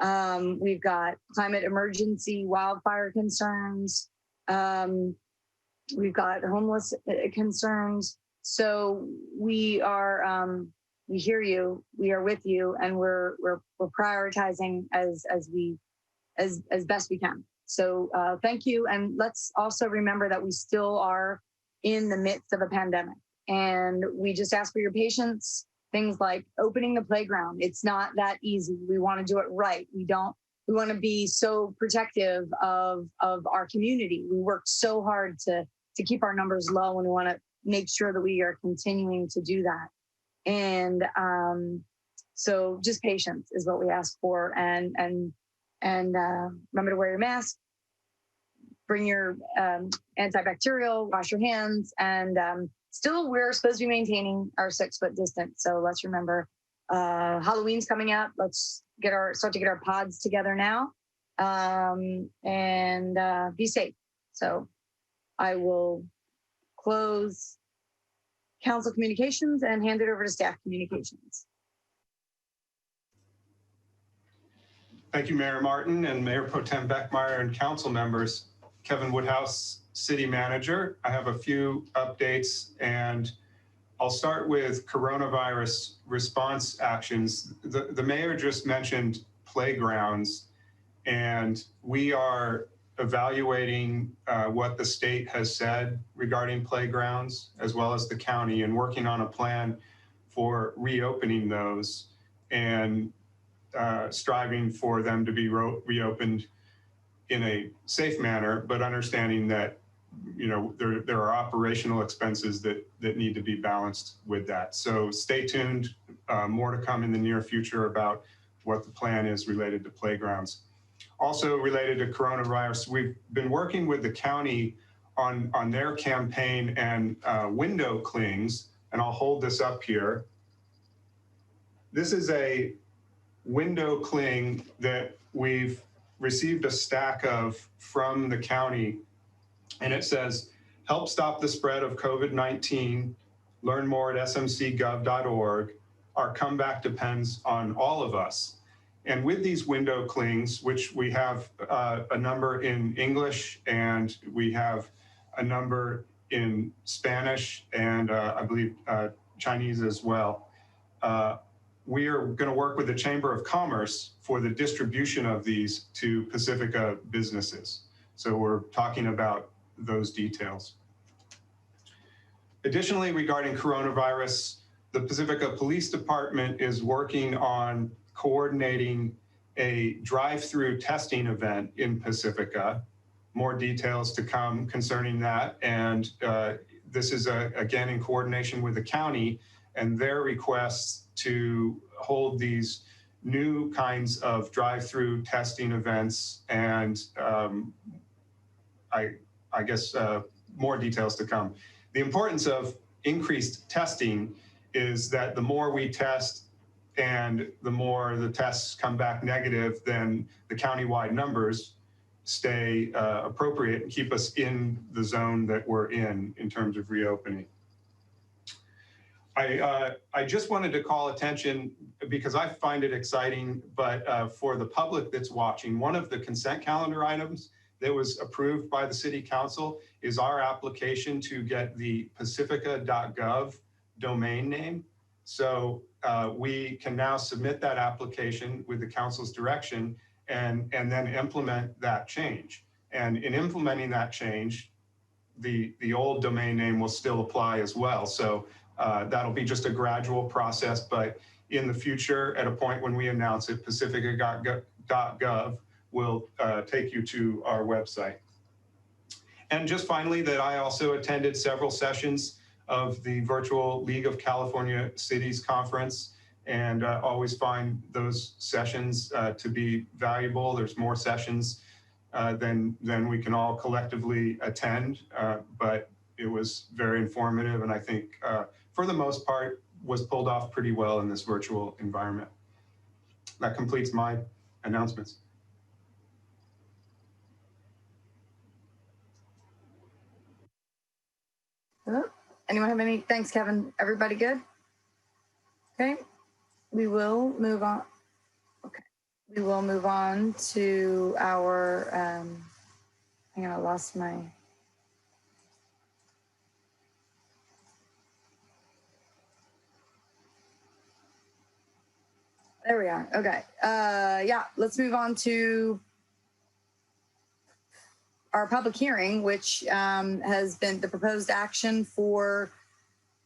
Speaker 1: We've got climate emergency, wildfire concerns. We've got homeless concerns. So we hear you, we are with you, and we're prioritizing as best we can. So thank you. And let's also remember that we still are in the midst of a pandemic, and we just ask for your patience. Things like opening the playground, it's not that easy. We want to do it right. We want to be so protective of our community. We worked so hard to keep our numbers low, and we want to make sure that we are continuing to do that. And so just patience is what we ask for, and remember to wear your mask, bring your antibacterial, wash your hands, and still we're supposed to be maintaining our 6-foot distance. So let's remember Halloween's coming up. Let's start to get our pods together now, and be safe. So I will close council communications and hand it over to staff communications.
Speaker 9: Thank you, Mayor Martin and Mayor Pro Tem Beckmeyer and council members. Kevin Woodhouse, City Manager. I have a few updates, and I'll start with coronavirus response actions. The mayor just mentioned playgrounds, and we are evaluating what the state has said regarding playgrounds, as well as the county, and working on a plan for reopening those and striving for them to be reopened in a safe manner, but understanding that there are operational expenses that need to be balanced with that. So stay tuned. More to come in the near future about what the plan is related to playgrounds. Also related to coronavirus, we've been working with the county on their campaign and window clings, and I'll hold this up here. This is a window cling that we've received a stack of from the county, and it says, help stop the spread of COVID-19, learn more at smcgov.org. Our comeback depends on all of us. And with these window clings, which we have a number in English, and we have a number in Spanish, and I believe Chinese as well, we are going to work with the Chamber of Commerce for the distribution of these to Pacifica businesses. So we're talking about those details. Additionally, regarding coronavirus, the Pacifica Police Department is working on coordinating a drive-through testing event in Pacifica. More details to come concerning that. And this is, again, in coordination with the county and their requests to hold these new kinds of drive-through testing events and I guess more details to come. The importance of increased testing is that the more we test and the more the tests come back negative, then the countywide numbers stay appropriate and keep us in the zone that we're in terms of reopening. I just wanted to call attention because I find it exciting, but for the public that's watching, one of the consent calendar items that was approved by the City Council is our application to get the pacifica.gov domain name. So we can now submit that application with the council's direction and then implement that change. And in implementing that change, the old domain name will still apply as well. So that'll be just a gradual process, but in the future, at a point when we announce it, pacifica.gov will take you to our website. And just finally, that I also attended several sessions of the virtual League of California Cities conference, and always find those sessions to be valuable. There's more sessions than we can all collectively attend, but it was very informative, and I think for the most part was pulled off pretty well in this virtual environment. That completes my announcements.
Speaker 1: Anyone have any? Thanks, Kevin. Everybody good? Okay, we will move on. Okay, we will move on to our, hang on, I lost my. There we are. Okay. Yeah, let's move on to our public hearing, which has been the proposed action for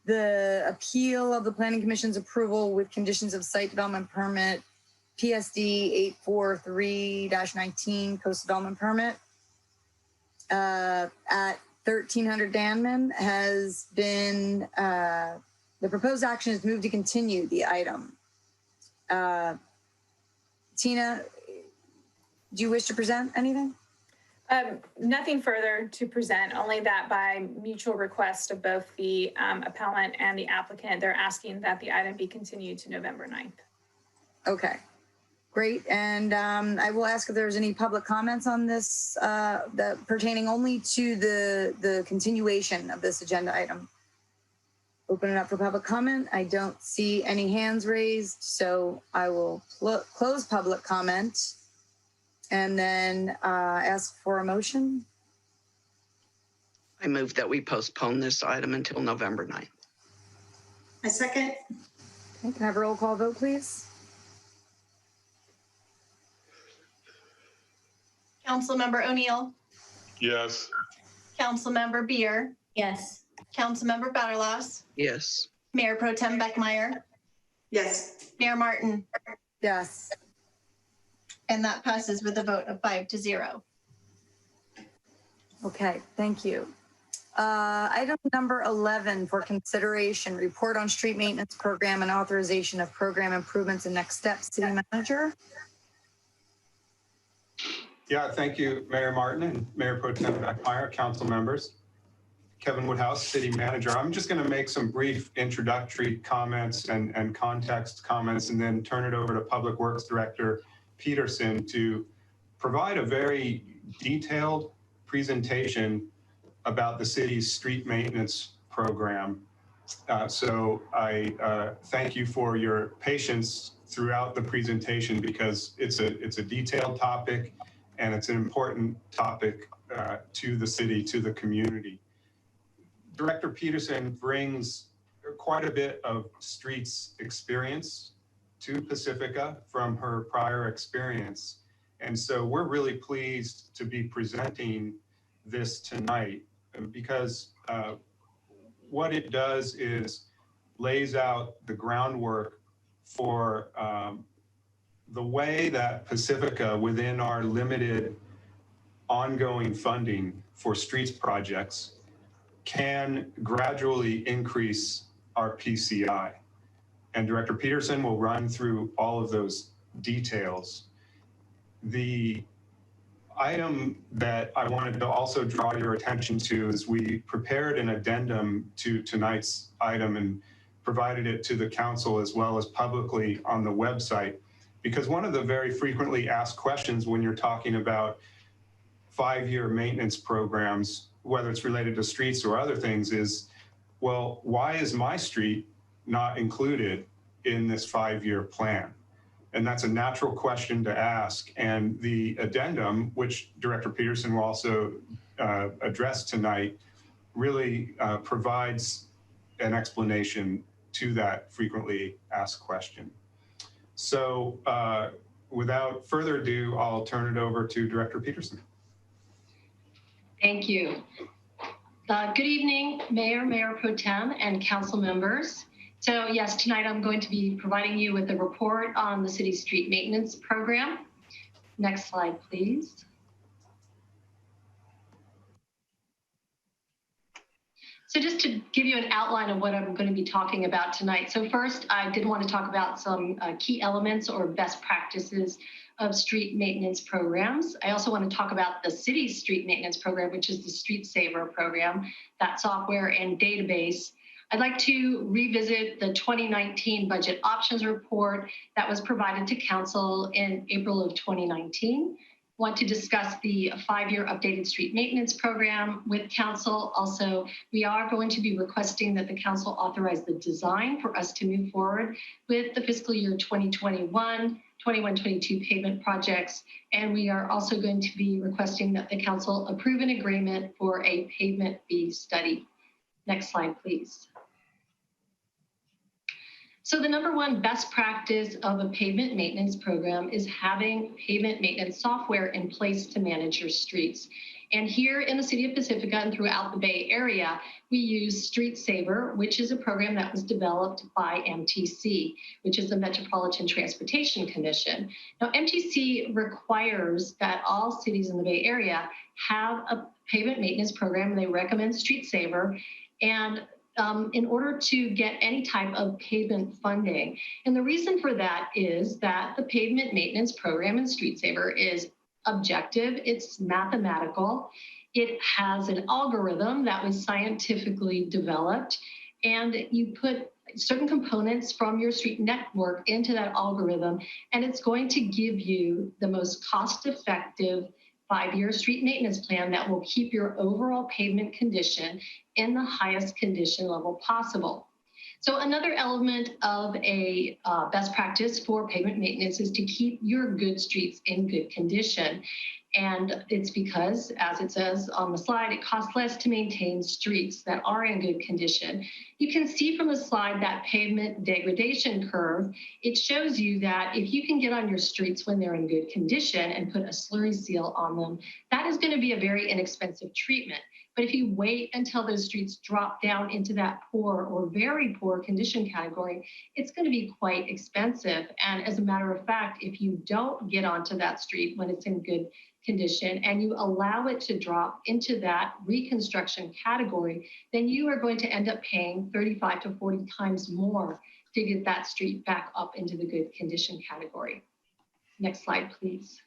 Speaker 1: the appeal of the Planning Commission's approval with conditions of site development permit, PSD 843-19 coastal development permit at 1300 Danman has been, the proposed action is moved to continue the item. Tina, do you wish to present anything?
Speaker 16: Nothing further to present, only that by mutual request of both the appellant and the applicant, they're asking that the item be continued to November 9th.
Speaker 1: Okay, great. And I will ask if there's any public comments on this that pertaining only to the continuation of this agenda item. Open it up for public comment. I don't see any hands raised, so I will close public comment and then ask for a motion.
Speaker 6: I move that we postpone this item until November 9th.
Speaker 7: I second.
Speaker 1: Okay, can I have a roll call vote, please?
Speaker 2: Councilmember O'Neill,
Speaker 3: Yes.
Speaker 2: Councilmember Beer,
Speaker 15: Yes.
Speaker 2: Councilmember Batterlos,
Speaker 6: Yes.
Speaker 2: Mayor Pro Tem Beckmeyer,
Speaker 7: Yes.
Speaker 2: Mayor Martin,
Speaker 1: Yes.
Speaker 2: and that passes with a vote of 5-0.
Speaker 1: Okay, thank you. Item number 11 for consideration, report on street maintenance program and authorization of program improvements and next steps. City Manager.
Speaker 9: Yeah, thank you, Mayor Martin and Mayor Pro Tem Beckmeyer, council members. Kevin Woodhouse, City Manager. I'm just going to make some brief introductory comments and context comments, and then turn it over to Public Works Director Peterson to provide a very detailed presentation about the city's street maintenance program. So I thank you for your patience throughout the presentation, because it's a detailed topic and it's an important topic to the city, to the community. Director Peterson brings quite a bit of streets experience to Pacifica from her prior experience. And so we're really pleased to be presenting this tonight, because what it does is lays out the groundwork for the way that Pacifica, within our limited ongoing funding for streets projects, can gradually increase our PCI. And Director Peterson will run through all of those details. The item that I wanted to also draw your attention to is we prepared an addendum to tonight's item and provided it to the council as well as publicly on the website. Because one of the very frequently asked questions when you're talking about 5-year maintenance programs, whether it's related to streets or other things, is, well, why is my street not included in this 5-year plan? And that's a natural question to ask. And the addendum, which Director Peterson will also address tonight, really provides an explanation to that frequently asked question. So without further ado, I'll turn it over to Director Peterson.
Speaker 17: Thank you. Good evening, Mayor Pro Tem, and council members. So yes, tonight I'm going to be providing you with a report on the city's street maintenance program. Next slide, please. So just to give you an outline of what I'm going to be talking about tonight. So first, I did want to talk about some key elements or best practices of street maintenance programs. I also want to talk about the city's street maintenance program, which is the Street Saver program, that software and database. I'd like to revisit the 2019 budget options report that was provided to council in April of 2019. Want to discuss the 5-year updated street maintenance program with council. Also, we are going to be requesting that the council authorize the design for us to move forward with the fiscal year 2021, 21-22 pavement projects. And we are also going to be requesting that the council approve an agreement for a pavement fee study. Next slide, please. So the number one best practice of a pavement maintenance program is having pavement maintenance software in place to manage your streets. And here in the city of Pacifica and throughout the Bay Area, we use Street Saver, which is a program that was developed by MTC, which is the Metropolitan Transportation Commission. Now, MTC requires that all cities in the Bay Area have a pavement maintenance program, and they recommend Street Saver. And in order to get any type of pavement funding. And the reason for that is that the pavement maintenance program in Street Saver is objective, it's mathematical, it has an algorithm that was scientifically developed, and you put certain components from your street network into that algorithm, and it's going to give you the most cost-effective 5-year street maintenance plan that will keep your overall pavement condition in the highest condition level possible. So another element of a best practice for pavement maintenance is to keep your good streets in good condition. And it's because, as it says on the slide, it costs less to maintain streets that are in good condition. You can see from the slide that pavement degradation curve. It shows you that if you can get on your streets when they're in good condition and put a slurry seal on them, that is going to be a very inexpensive treatment. But if you wait until those streets drop down into that poor or very poor condition category, it's going to be quite expensive. And as a matter of fact, if you don't get onto that street when it's in good condition and you allow it to drop into that reconstruction category, then you are going to end up paying 35 to 40 times more to get that street back up into the good condition category. Next slide, please.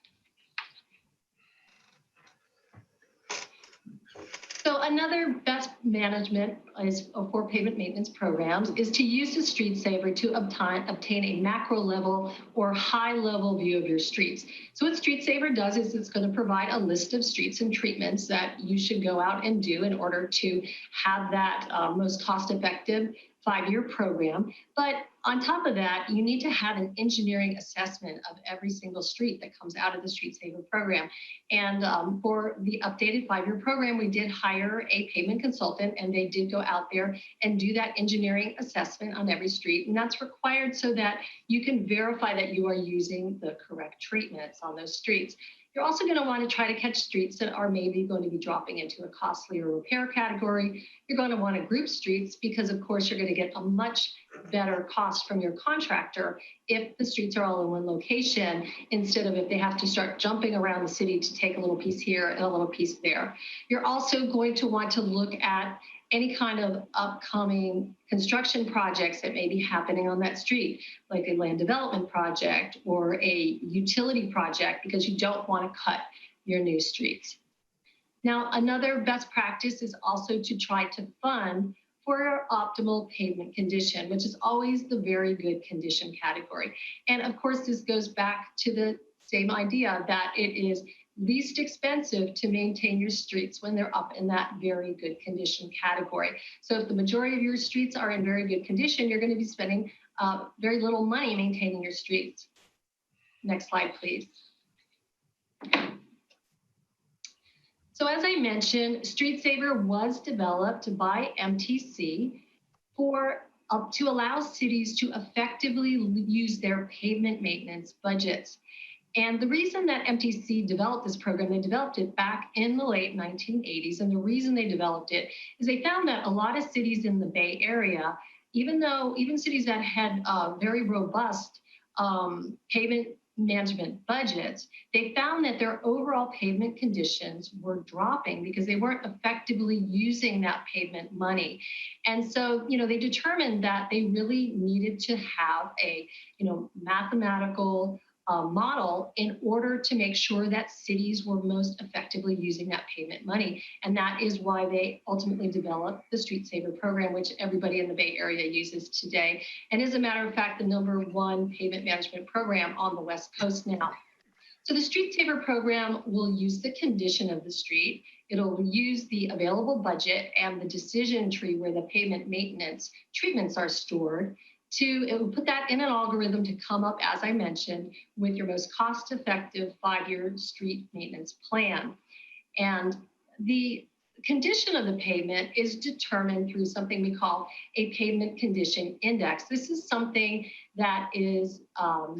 Speaker 17: So another best management is for pavement maintenance programs is to use the Street Saver to obtain a macro level or high level view of your streets. So what Street Saver does is it's going to provide a list of streets and treatments that you should go out and do in order to have that most cost effective 5-year program. But on top of that, you need to have an engineering assessment of every single street that comes out of the Street Saver program. And for the updated 5-year program, we did hire a pavement consultant, and they did go out there and do that engineering assessment on every street. And that's required so that you can verify that you are using the correct treatments on those streets. You're also going to want to try to catch streets that are maybe going to be dropping into a costlier repair category. You're going to want to group streets because, of course, you're going to get a much better cost from your contractor if the streets are all in one location instead of if they have to start jumping around the city to take a little piece here and a little piece there. You're also going to want to look at any kind of upcoming construction projects that may be happening on that street, like a land development project or a utility project, because you don't want to cut your new streets. Now, another best practice is also to try to fund for optimal pavement condition, which is always the very good condition category. And of course, this goes back to the same idea that it is least expensive to maintain your streets when they're up in that very good condition category. So if the majority of your streets are in very good condition, you're going to be spending very little money maintaining your streets. Next slide, please. So as I mentioned, Street Saver was developed by MTC to allow cities to effectively use their pavement maintenance budgets. And the reason that MTC developed this program, they developed it back in the late 1980s. And the reason they developed it is they found that a lot of cities in the Bay Area, even cities that had very robust pavement management budgets, they found that their overall pavement conditions were dropping because they weren't effectively using that pavement money. And so, they determined that they really needed to have a, mathematical model in order to make sure that cities were most effectively using that pavement money. And that is why they ultimately developed the Street Saver program, which everybody in the Bay Area uses today. And as a matter of fact, the #1 pavement management program on the West Coast now. So the Street Saver program will use the condition of the street. It'll use the available budget and the decision tree where the pavement maintenance treatments are stored. It will put that in an algorithm to come up, as I mentioned, with your most cost-effective 5-year street maintenance plan. And the condition of the pavement is determined through something we call a pavement condition index. This is something that is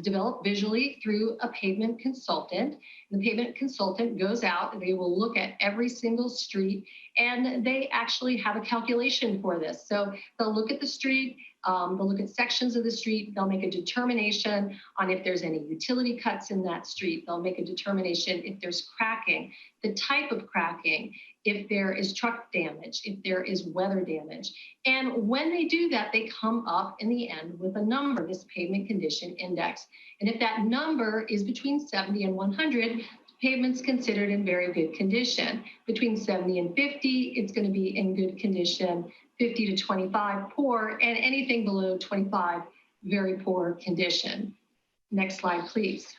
Speaker 17: developed visually through a pavement consultant. The pavement consultant goes out and they will look at every single street, and they actually have a calculation for this. So they'll look at the street, they'll look at sections of the street, they'll make a determination on if there's any utility cuts in that street, they'll make a determination if there's cracking, the type of cracking, if there is truck damage, if there is weather damage. And when they do that, they come up in the end with a number, this pavement condition index. And if that number is between 70 and 100, the pavement's considered in very good condition. Between 70 and 50, it's going to be in good condition. 50 to 25, poor, and anything below 25, very poor condition. Next slide, please.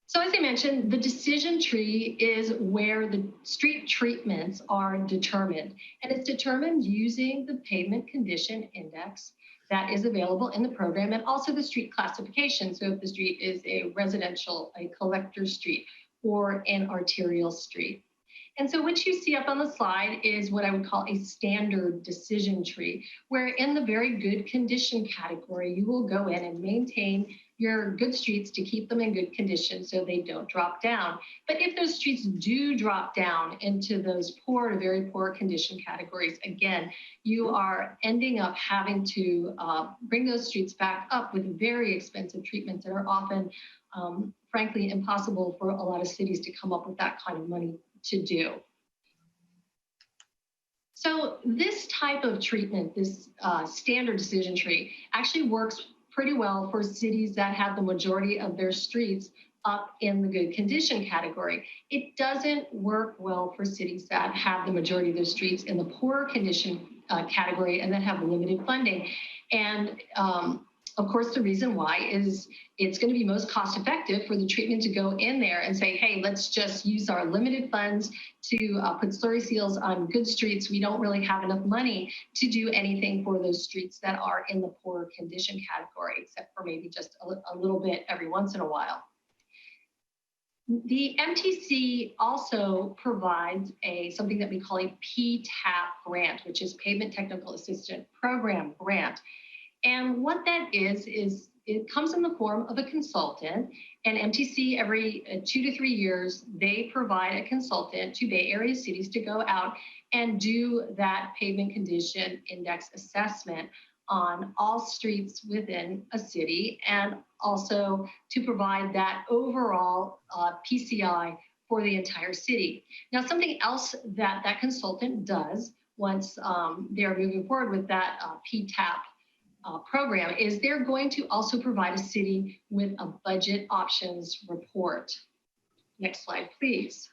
Speaker 17: So as I mentioned, the decision tree is where the street treatments are determined, and it's determined using the pavement condition index that is available in the program, and also the street classification. So if the street is a residential, a collector street, or an arterial street. And so what you see up on the slide is what I would call a standard decision tree, where in the very good condition category, you will go in and maintain your good streets to keep them in good condition so they don't drop down. But if those streets do drop down into those poor to very poor condition categories, again, you are ending up having to bring those streets back up with very expensive treatments that are often, frankly, impossible for a lot of cities to come up with that kind of money to do. So this type of treatment, this standard decision tree, actually works pretty well for cities that have the majority of their streets up in the good condition category. It doesn't work well for cities that have the majority of their streets in the poor condition category and that have limited funding. And of course, the reason why is it's going to be most cost effective for the treatment to go in there and say, hey, let's just use our limited funds to put slurry seals on good streets. We don't really have enough money to do anything for those streets that are in the poor condition category, except for maybe just a little bit every once in a while. The MTC also provides something that we call a PTAP grant, which is Pavement Technical Assistant Program grant. And what that is it comes in the form of a consultant, and MTC every 2 to 3 years, they provide a consultant to Bay Area cities to go out and do that pavement condition index assessment on all streets within a city, and also to provide that overall PCI for the entire city. Now, something else that that consultant does once they're moving forward with that PTAP program is they're going to also provide a city with a budget options report. Next slide, please.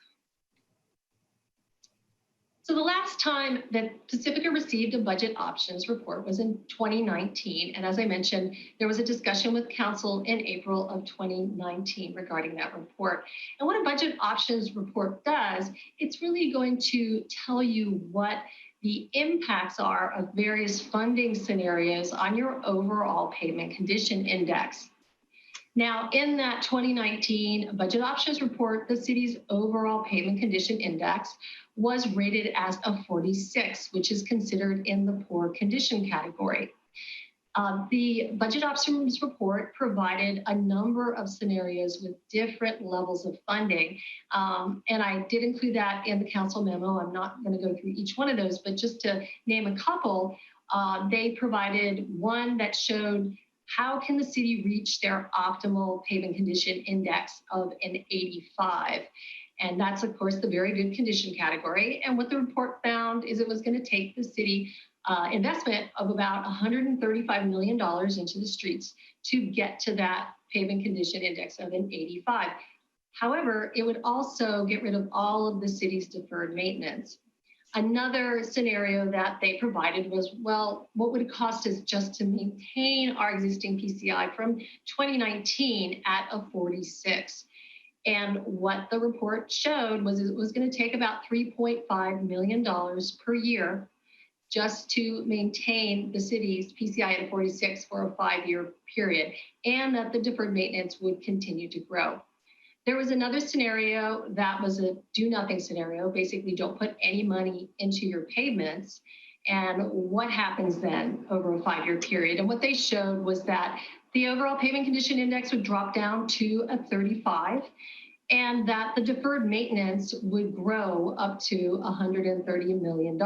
Speaker 17: So the last time that Pacifica received a budget options report was in 2019. And as I mentioned, there was a discussion with council in April of 2019 regarding that report. And what a budget options report does, it's really going to tell you what the impacts are of various funding scenarios on your overall pavement condition index. Now, in that 2019 budget options report, the city's overall pavement condition index was rated as a 46, which is considered in the poor condition category. The budget options report provided a number of scenarios with different levels of funding. And I did include that in the council memo. I'm not going to go through each one of those, but just to name a couple, they provided one that showed how can the city reach their optimal pavement condition index of an 85? And that's, of course, the very good condition category. And what the report found is it was going to take the city investment of about $135 million into the streets to get to that pavement condition index of an 85. However, it would also get rid of all of the city's deferred maintenance. Another scenario that they provided was, well, what would it cost us just to maintain our existing PCI from 2019 at a 46? And what the report showed was it was going to take about $3.5 million per year just to maintain the city's PCI at a 46 for a 5-year period, and that the deferred maintenance would continue to grow. There was another scenario that was a do nothing scenario. Basically, don't put any money into your pavements. And what happens then over a 5-year period? And what they showed was that the overall pavement condition index would drop down to a 35, and that the deferred maintenance would grow up to $130 million.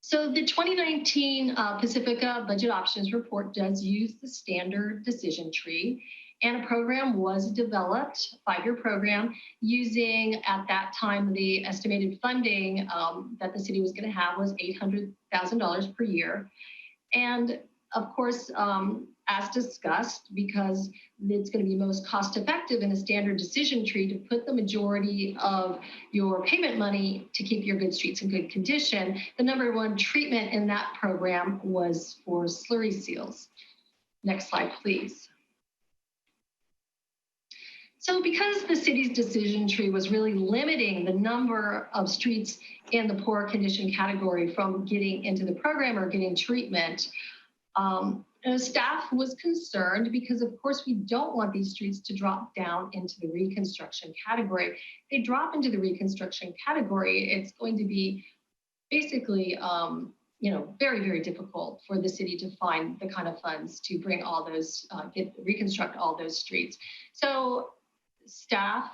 Speaker 17: So the 2019 Pacifica Budget Options Report does use the standard decision tree, and a program was developed, a 5-year program, using at that time the estimated funding that the city was going to have was $800,000 per year. And of course, as discussed, because it's going to be most cost effective in a standard decision tree to put the majority of your payment money to keep your good streets in good condition, the number one treatment in that program was for slurry seals. Next slide, please. So because the city's decision tree was really limiting the number of streets in the poor condition category from getting into the program or getting treatment, staff was concerned because, of course, we don't want these streets to drop down into the reconstruction category. If they drop into the reconstruction category, it's going to be basically, very, very difficult for the city to find the kind of funds to bring all those, reconstruct all those streets. So staff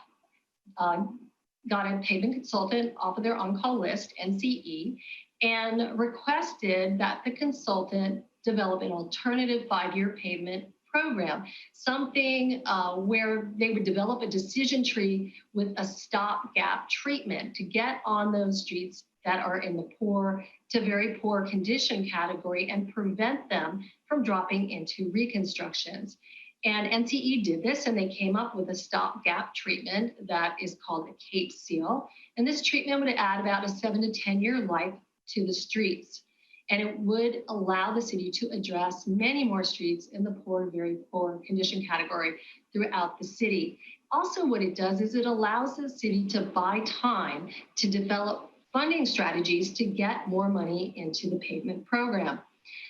Speaker 17: got a pavement consultant off of their on-call list, NCE, and requested that the consultant develop an alternative 5-year pavement program, something where they would develop a decision tree with a stopgap treatment to get on those streets that are in the poor to very poor condition category and prevent them from dropping into reconstructions. And NCE did this, and they came up with a stopgap treatment that is called a Cape Seal. And this treatment would add about a 7 to 10 year life to the streets. And it would allow the city to address many more streets in the poor, very poor condition category throughout the city. Also, what it does is it allows the city to buy time to develop funding strategies to get more money into the pavement program.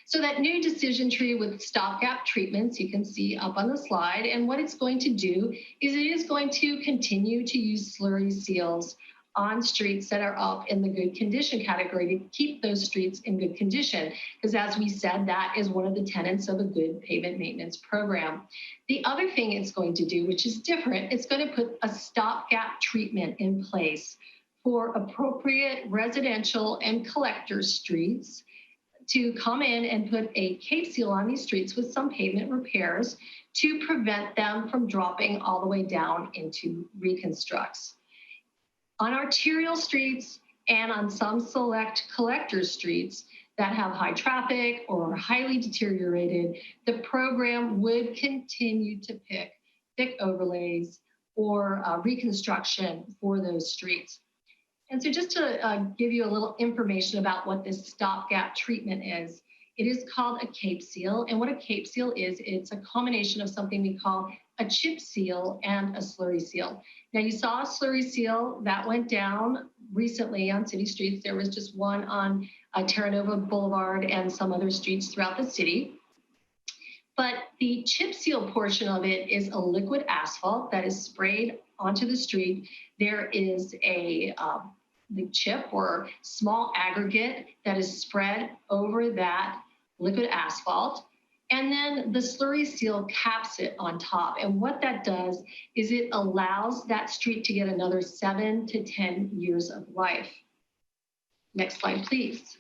Speaker 17: So that new decision tree with stopgap treatments, you can see up on the slide, and what it's going to do is it is going to continue to use slurry seals on streets that are up in the good condition category to keep those streets in good condition. Because as we said, that is one of the tenets of a good pavement maintenance program. The other thing it's going to do, which is different, it's going to put a stopgap treatment in place for appropriate residential and collector streets to come in and put a Cape Seal on these streets with some pavement repairs to prevent them from dropping all the way down into reconstructs. On arterial streets and on some select collector streets, that have high traffic or are highly deteriorated, the program would continue to pick thick overlays or reconstruction for those streets. And so just to give you a little information about what this stopgap treatment is, it is called a cape seal. And what a cape seal is, it's a combination of something we call a chip seal and a slurry seal. Now you saw a slurry seal that went down recently on city streets. There was just one on Terra Nova Boulevard and some other streets throughout the city. But the chip seal portion of it is a liquid asphalt that is sprayed onto the street. There is the chip or small aggregate that is spread over that liquid asphalt. And then the slurry seal caps it on top. And what that does is it allows that street to get another 7 to 10 years of life. Next slide, please.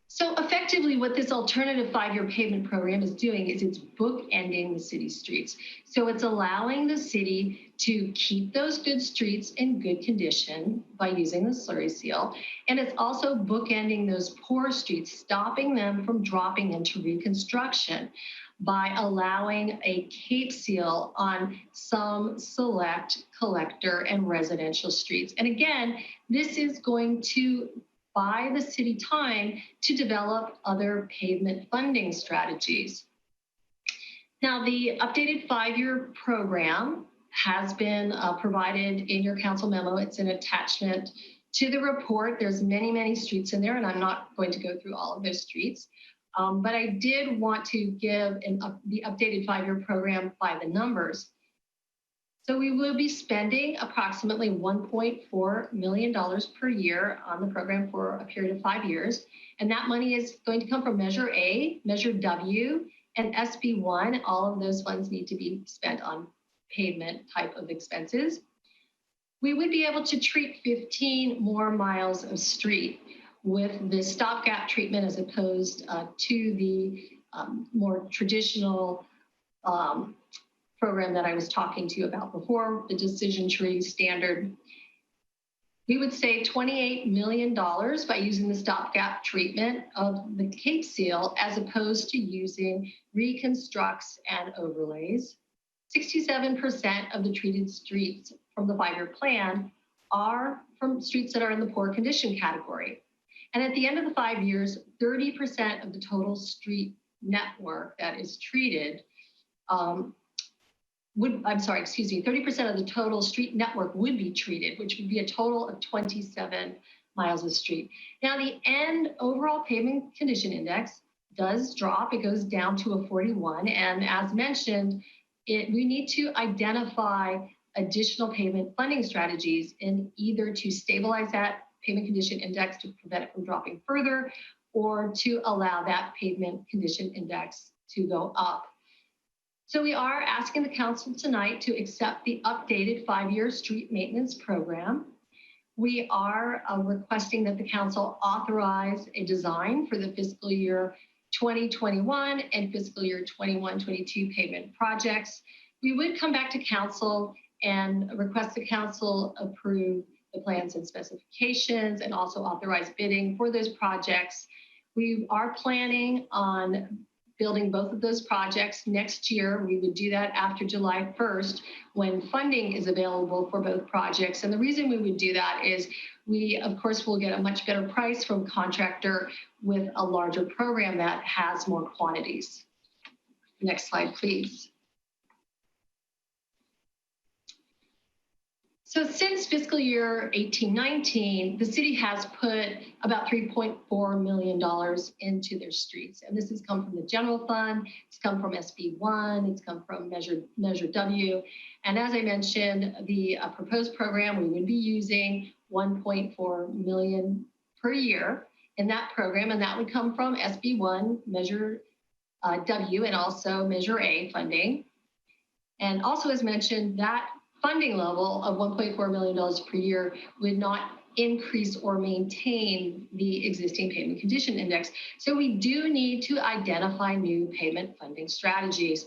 Speaker 17: So effectively, what this alternative 5-year pavement program is doing is it's bookending the city streets. So it's allowing the city to keep those good streets in good condition by using the slurry seal. And it's also bookending those poor streets, stopping them from dropping into reconstruction by allowing a cape seal on some select collector and residential streets. And again, this is going to buy the city time to develop other pavement funding strategies. Now, the updated 5-year program has been provided in your council memo. It's an attachment to the report. There's many, many streets in there, and I'm not going to go through all of those streets. But I did want to give the updated 5-year program by the numbers. So we will be spending approximately $1.4 million per year on the program for a period of 5 years. And that money is going to come from Measure A, Measure W, and SB1. All of those funds need to be spent on pavement type of expenses. We would be able to treat 15 more miles of street with this stopgap treatment as opposed to the more traditional program that I was talking to you about before, the decision tree standard. We would save $28 million by using the stopgap treatment of the cape seal as opposed to using reconstructs and overlays. 67% of the treated streets from the 5-year plan are from streets that are in the poor condition category. And at the end of the 5 years, 30% of the total street network that is treated 30% of the total street network would be treated, which would be a total of 27 miles of street. Now, the end overall pavement condition index does drop. It goes down to a 41. And as mentioned, we need to identify additional pavement funding strategies in either to stabilize that pavement condition index to prevent it from dropping further or to allow that pavement condition index to go up. So we are asking the council tonight to accept the updated 5-year street maintenance program. We are requesting that the council authorize a design for the fiscal year 2021 and fiscal year 21-22 pavement projects. We would come back to council and request the council approve the plans and specifications and also authorize bidding for those projects. We are planning on building both of those projects next year. We would do that after July 1st when funding is available for both projects. And the reason we would do that is we, of course, will get a much better price from contractor with a larger program that has more quantities. Next slide, please. So since fiscal year 18-19, the city has put about $3.4 million into their streets. And this has come from the general fund, it's come from SB1, it's come from Measure W. And as I mentioned, the proposed program, we would be using $1.4 million per year in that program. And that would come from SB1, Measure W, and also Measure A funding. And also as mentioned, that funding level of $1.4 million per year would not increase or maintain the existing pavement condition index. So we do need to identify new pavement funding strategies.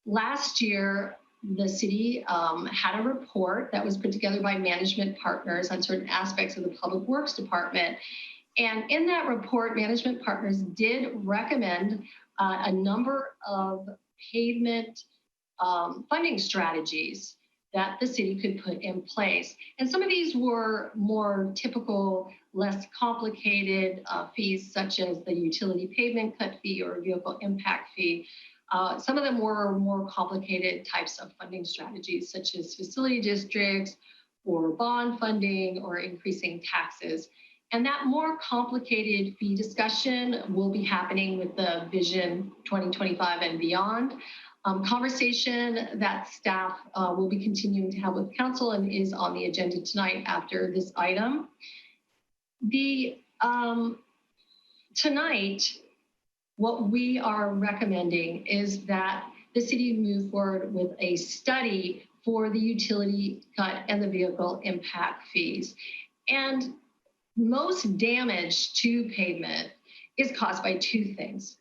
Speaker 17: Last year, the city had a report that was put together by management partners on certain aspects of the Public Works Department. And in that report, management partners did recommend a number of pavement funding strategies that the city could put in place. And some of these were more typical, less complicated fees, such as the utility pavement cut fee or vehicle impact fee. Some of them were more complicated types of funding strategies, such as facility districts or bond funding or increasing taxes. And that more complicated fee discussion will be happening with the Vision 2025 and beyond. Conversation that staff will be continuing to have with council and is on the agenda tonight after this item. Tonight, what we are recommending is that the city move forward with a study for the utility cut and the vehicle impact fees. And most damage to pavement is caused by two things.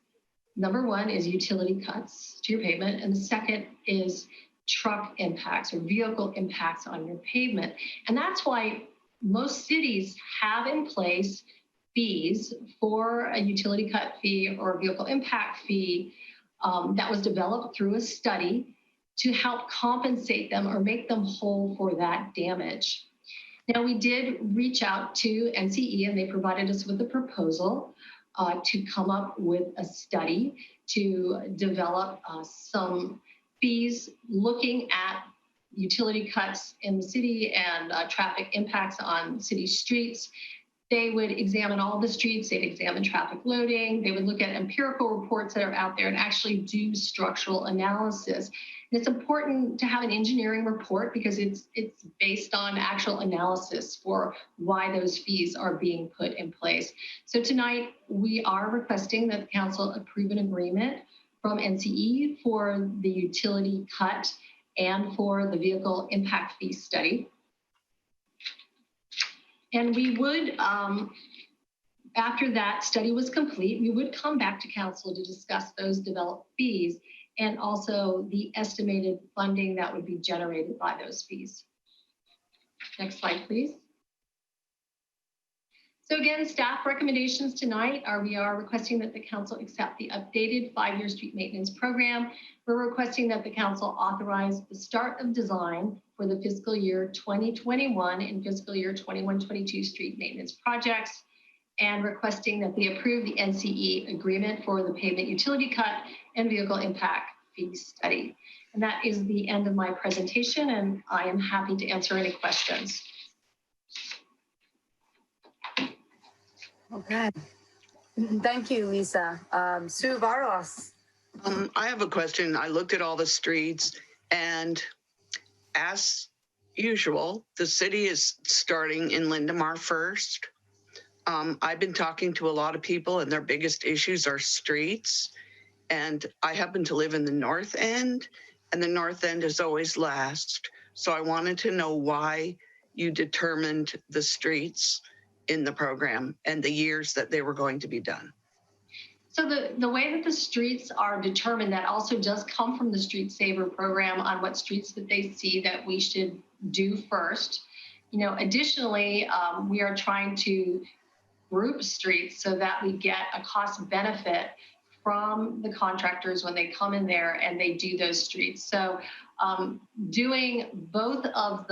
Speaker 17: Number one is utility cuts to your pavement, and the second is truck impacts or vehicle impacts on your pavement. And that's why most cities have in place fees for a utility cut fee or a vehicle impact fee that was developed through a study to help compensate them or make them whole for that damage. Now, we did reach out to NCE and they provided us with a proposal to come up with a study to develop some fees looking at utility cuts in the city and traffic impacts on city streets. They would examine all the streets, they'd examine traffic loading, they would look at empirical reports that are out there and actually do structural analysis. And it's important to have an engineering report because it's based on actual analysis for why those fees are being put in place. So tonight, we are requesting that the council approve an agreement from NCE for the utility cut and for the vehicle impact fee study. And we would, after that study was complete, we would come back to council to discuss those developed fees and also the estimated funding that would be generated by those fees. Next slide, please. So again, staff recommendations tonight are we are requesting that the council accept the updated 5-year street maintenance program. We're requesting that the council authorize the start of design for the fiscal year 2021 and fiscal year 21-22 street maintenance projects, and requesting that they approve the NCE agreement for the pavement utility cut and vehicle impact fee study. And that is the end of my presentation, and I am happy to answer any questions.
Speaker 1: Okay. Thank you, Lisa. Sue Barros.
Speaker 6: I have a question. I looked at all the streets, and as usual, the city is starting in Lindemar first. I've been talking to a lot of people, and their biggest issues are streets. And I happen to live in the north end, and the north end is always last. So I wanted to know why you determined the streets in the program and the years that they were going to be done.
Speaker 17: So the way that the streets are determined, that also does come from the Street Saver program on what streets that they see that we should do first. You know, additionally, we are trying to group streets so that we get a cost benefit from the contractors when they come in there and they do those streets. So doing both of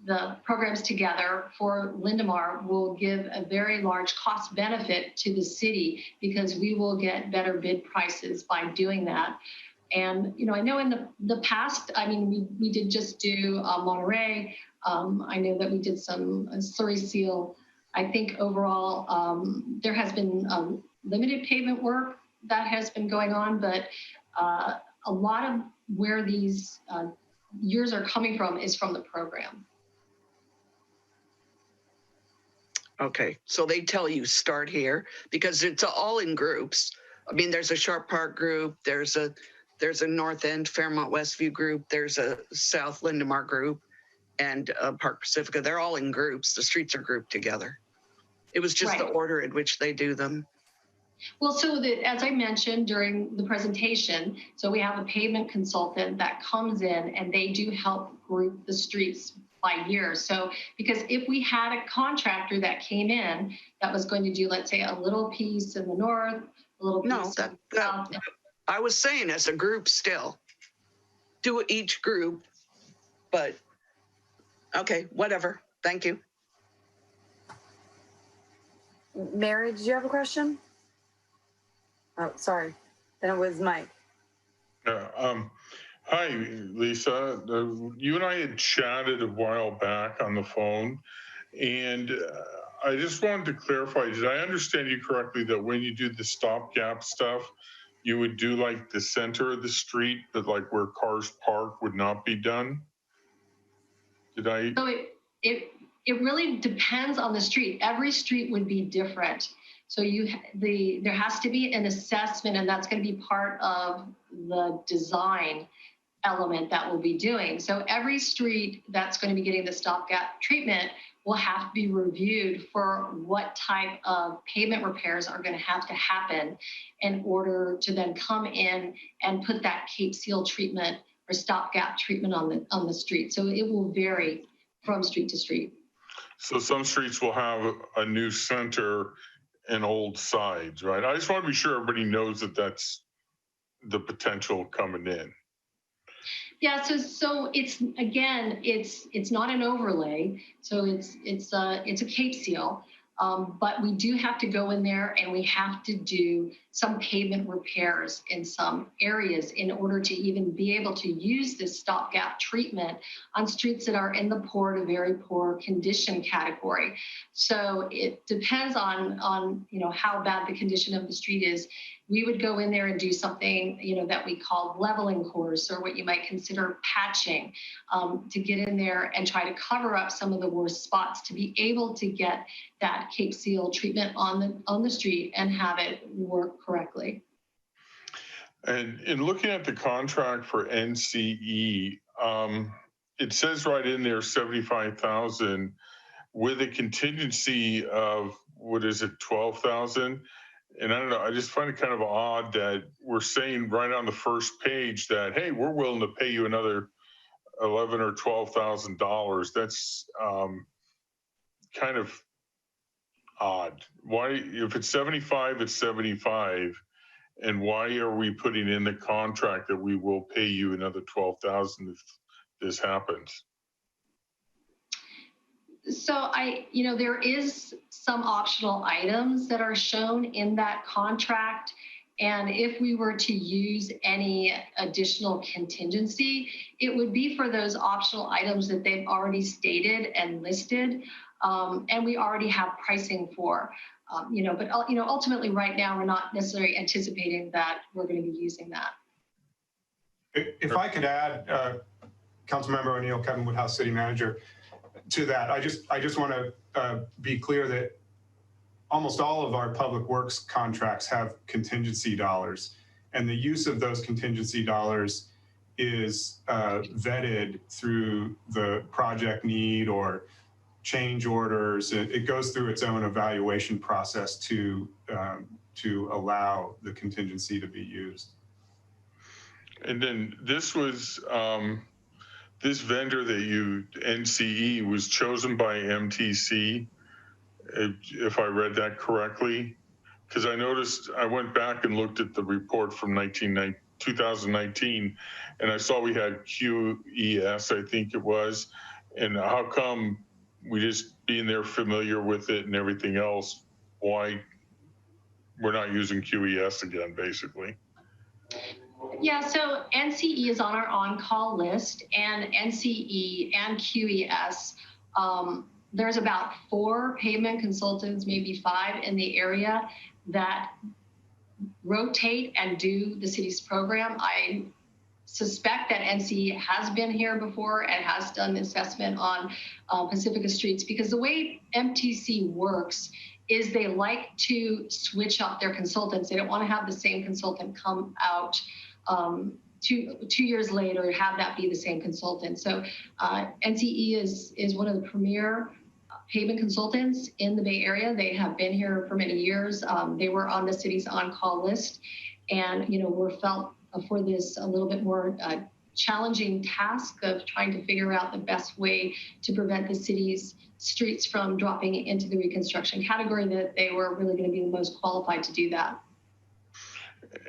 Speaker 17: the programs together for Lindemar will give a very large cost benefit to the city because we will get better bid prices by doing that. And, you know, I know in the past, I mean, we did just do Monterey. I know that we did some slurry seal. I think overall there has been limited pavement work that has been going on, but a lot of where these years are coming from is from the program.
Speaker 6: Okay, so they tell you start here because it's all in groups. I mean, there's a Sharp Park group, there's a North End Fairmont Westview group, there's a South Lindemar group, and Park Pacifica. They're all in groups. The streets are grouped together. It was just the order in which they do them.
Speaker 17: Well, so that, as I mentioned during the presentation, so we have a pavement consultant that comes in and they do help group the streets by year. So because if we had a contractor that came in that was going to do, let's say, a little piece in the north, a little piece
Speaker 6: No,
Speaker 17: in the south.
Speaker 6: I was saying as a group still. Do each group, but okay, whatever. Thank you.
Speaker 1: Mary, did you have a question? Oh, sorry. Then it was Mike.
Speaker 3: Hi, Lisa. You and I had chatted a while back on the phone, and I just wanted to clarify, did I understand you correctly that when you do the stopgap stuff, you would do like the center of the street, but like where cars park would not be done? Did I?
Speaker 17: So it really depends on the street. Every street would be different. So there has to be an assessment, and that's going to be part of the design element that we'll be doing. So every street that's going to be getting the stopgap treatment will have to be reviewed for what type of pavement repairs are going to have to happen in order to then come in and put that Cape Seal treatment or stopgap treatment on the street. So it will vary from street to street.
Speaker 3: So some streets will have a new center and old sides, right? I just want to be sure everybody knows that that's the potential coming in.
Speaker 17: Yeah, so it's again, it's not an overlay, so it's a Cape Seal, but we do have to go in there and we have to do some pavement repairs in some areas in order to even be able to use this stopgap treatment on streets that are in the poor to very poor condition category. So it depends on how bad the condition of the street is. We would go in there and do something, that we call leveling course, or what you might consider patching, to get in there and try to cover up some of the worst spots to be able to get that Cape Seal treatment on the street and have it work correctly.
Speaker 3: And in looking at the contract for NCE, it says right in there 75,000 with a contingency of, what is it, 12,000? And I don't know, I just find it kind of odd that we're saying right on the first page that, hey, we're willing to pay you another $11,000 or $12,000. That's kind of odd. Why, if it's 75, it's 75. And why are we putting in the contract that we will pay you another 12,000 if this happens?
Speaker 17: So there is some optional items that are shown in that contract. And if we were to use any additional contingency, it would be for those optional items that they've already stated and listed. And we already have pricing for, but ultimately right now, we're not necessarily anticipating that we're going to be using that.
Speaker 9: If I could add, Councilmember O'Neill, Kevin Woodhouse, City Manager, to that, I just want to be clear that almost all of our public works contracts have contingency dollars, and the use of those contingency dollars is vetted through the project need or change orders. It goes through its own evaluation process to allow the contingency to be used.
Speaker 3: And then this was, this vendor that NCE was chosen by MTC, if I read that correctly, because I noticed, I went back and looked at the report from 2019, and I saw we had QES, I think it was, and how come we just being there familiar with it and everything else, why we're not using QES again, basically?
Speaker 17: Yeah, so NCE is on our on-call list, and NCE and QES, there's about 4 pavement consultants, maybe 5 in the area that rotate and do the city's program. I suspect that NCE has been here before and has done the assessment on Pacifica streets, because the way MTC works is they like to switch up their consultants. They don't want to have the same consultant come out 2 years later, have that be the same consultant. So NCE is one of the premier pavement consultants in the Bay Area. They have been here for many years. They were on the city's on-call list, and were felt for this a little bit more challenging task of trying to figure out the best way to prevent the city's streets from dropping into the reconstruction category, that they were really going to be the most qualified to do that.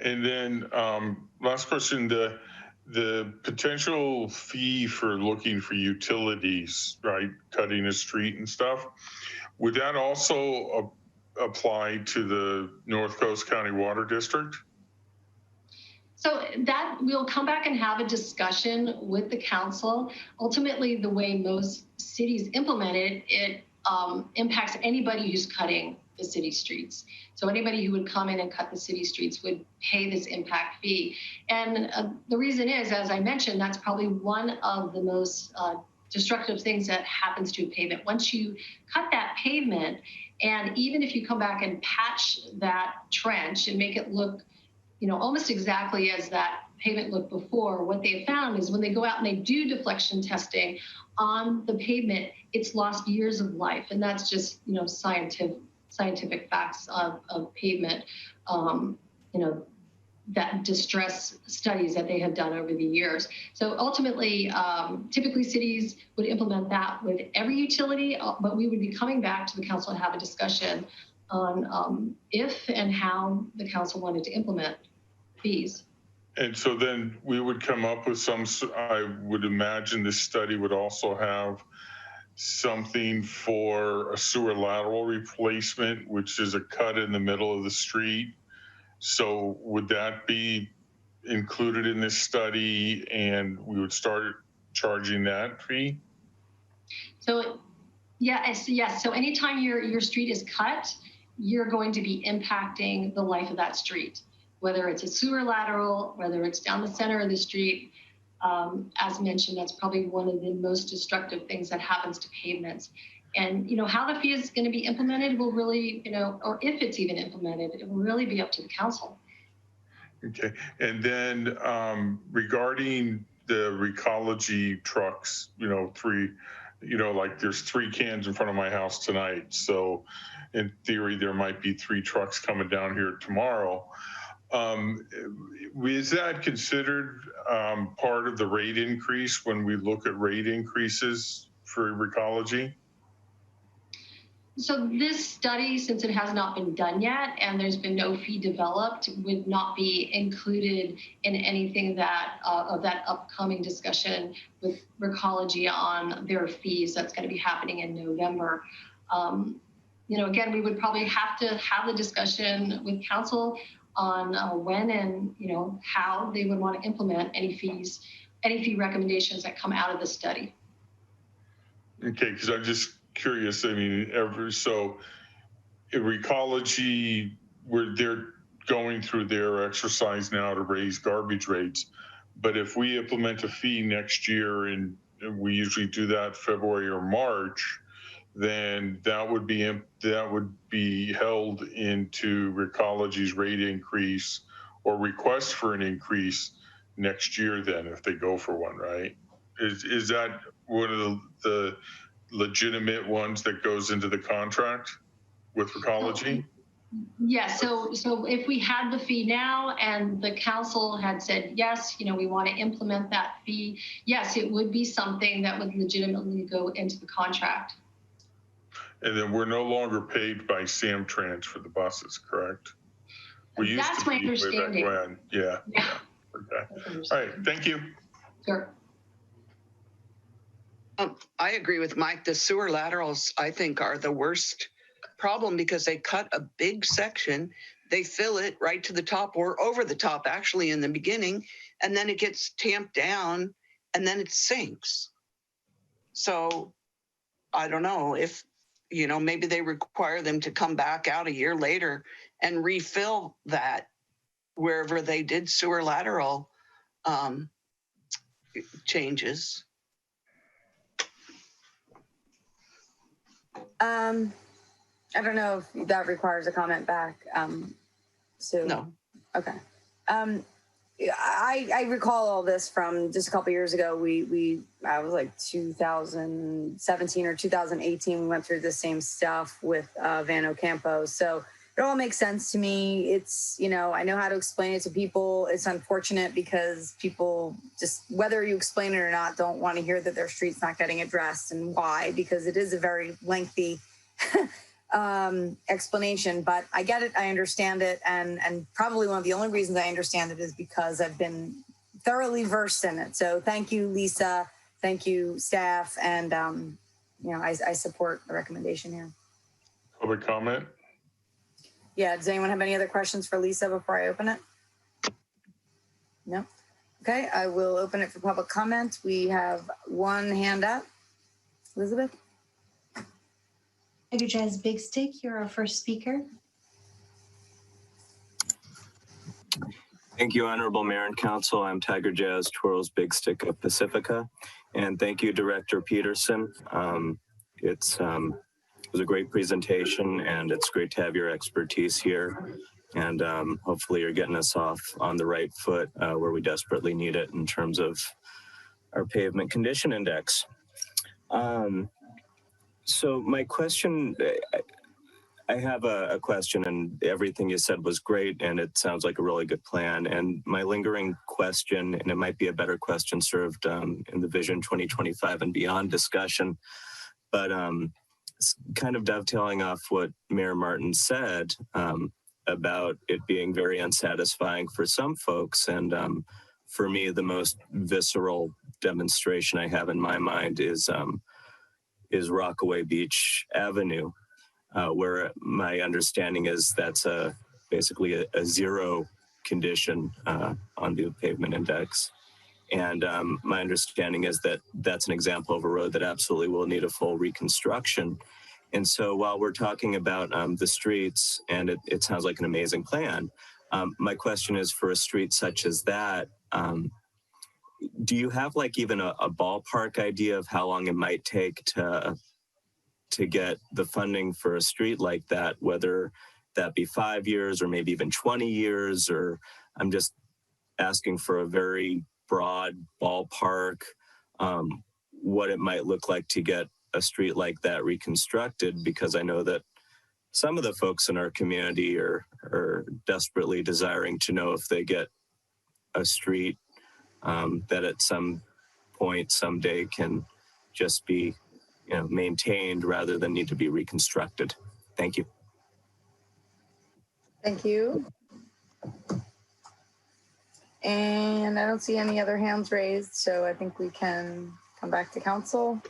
Speaker 3: And then last question, the potential fee for looking for utilities, right, cutting a street and stuff, would that also apply to the North Coast County Water District?
Speaker 17: So that we'll come back and have a discussion with the council. Ultimately, the way most cities implement it impacts anybody who's cutting the city streets. So anybody who would come in and cut the city streets would pay this impact fee. And the reason is, as I mentioned, that's probably one of the most destructive things that happens to a pavement. Once you cut that pavement, and even if you come back and patch that trench and make it look almost exactly as that pavement looked before, what they have found is when they go out and they do deflection testing on the pavement, it's lost years of life. And that's just, scientific facts of pavement, that distress studies that they have done over the years. So ultimately, typically cities would implement that with every utility, but we would be coming back to the council and have a discussion on if and how the council wanted to implement fees.
Speaker 3: And so then we would come up with I would imagine this study would also have something for a sewer lateral replacement, which is a cut in the middle of the street. So would that be included in this study, and we would start charging that fee?
Speaker 17: So yes. So anytime your street is cut, you're going to be impacting the life of that street, whether it's a sewer lateral, whether it's down the center of the street. As mentioned, that's probably one of the most destructive things that happens to pavements. And how the fee is going to be implemented will really, or if it's even implemented, it will really be up to the council.
Speaker 3: Okay. And then regarding the Recology trucks, like there's 3 cans in front of my house tonight. So in theory, there might be 3 trucks coming down here tomorrow. Is that considered part of the rate increase when we look at rate increases for Recology?
Speaker 17: So this study, since it has not been done yet and there's been no fee developed, would not be included in anything that of that upcoming discussion with Recology on their fees that's going to be happening in November. Again, we would probably have to have the discussion with council on when and how they would want to implement any fee recommendations that come out of the study.
Speaker 3: Okay, because I'm just curious. I mean, so Recology, they're going through their exercise now to raise garbage rates. But if we implement a fee next year, and we usually do that February or March, then that would be held into Recology's rate increase or request for an increase next year. Then, if they go for one, right? Is that one of the legitimate ones that goes into the contract with Recology?
Speaker 17: Yes. So if we had the fee now and the council had said, yes, we want to implement that fee, yes, it would be something that would legitimately go into the contract.
Speaker 3: And then we're no longer paid by Samtrans for the buses, correct? We used
Speaker 17: That's
Speaker 3: to
Speaker 17: my
Speaker 3: be way back
Speaker 17: understanding.
Speaker 3: when. Yeah. Okay. All right. Thank you.
Speaker 17: Sure.
Speaker 6: I agree with Mike. The sewer laterals, I think, are the worst problem because they cut a big section. They fill it right to the top or over the top, actually, in the beginning, and then it gets tamped down and then it sinks. So I don't know if, maybe they require them to come back out a year later and refill that wherever they did sewer lateral changes.
Speaker 1: I don't know if that requires a comment back.
Speaker 6: No.
Speaker 1: Okay. I recall all this from just a couple years ago. I was like 2017 or 2018. We went through the same stuff with Van Ocampo. So it all makes sense to me. It's, I know how to explain it to people. It's unfortunate because people just, whether you explain it or not, don't want to hear that their street's not getting addressed, and why, because it is a very lengthy explanation, but I get it. I understand it. And probably one of the only reasons I understand it is because I've been thoroughly versed in it. So thank you, Lisa. Thank you, staff. And, I support the recommendation here.
Speaker 3: Public comment?
Speaker 1: Yeah. Does anyone have any other questions for Lisa before I open it? No. Okay. I will open it for public comment. We have one hand up. Elizabeth?
Speaker 8: Tiger Jazz Big Stick, you're our first speaker.
Speaker 18: Thank you, Honorable Mayor and Council. I'm Tiger Jazz, Twirls Big Stick of Pacifica. And thank you, Director Peterson. It was a great presentation, and it's great to have your expertise here. And hopefully you're getting us off on the right foot where we desperately need it in terms of our pavement condition index. So my question, I have a question, and everything you said was great, and it sounds like a really good plan. And my lingering question, and it might be a better question served in the Vision 2025 and beyond discussion, but it's kind of dovetailing off what Mayor Martin said about it being very unsatisfying for some folks. And for me, the most visceral demonstration I have in my mind is Rockaway Beach Avenue, where my understanding is that's basically a zero condition on the pavement index. And my understanding is that that's an example of a road that absolutely will need a full reconstruction. And so while we're talking about the streets, and it sounds like an amazing plan, my question is, for a street such as that, do you have like even a ballpark idea of how long it might take to get the funding for a street like that, whether that be 5 years or maybe even 20 years? Or I'm just asking for a very broad ballpark, what it might look like to get a street like that reconstructed, because I know that some of the folks in our community are desperately desiring to know if they get a street that at some point someday can just be maintained rather than need to be reconstructed. Thank you.
Speaker 1: Thank you. And I don't see any other hands raised, so I think we can come back to council.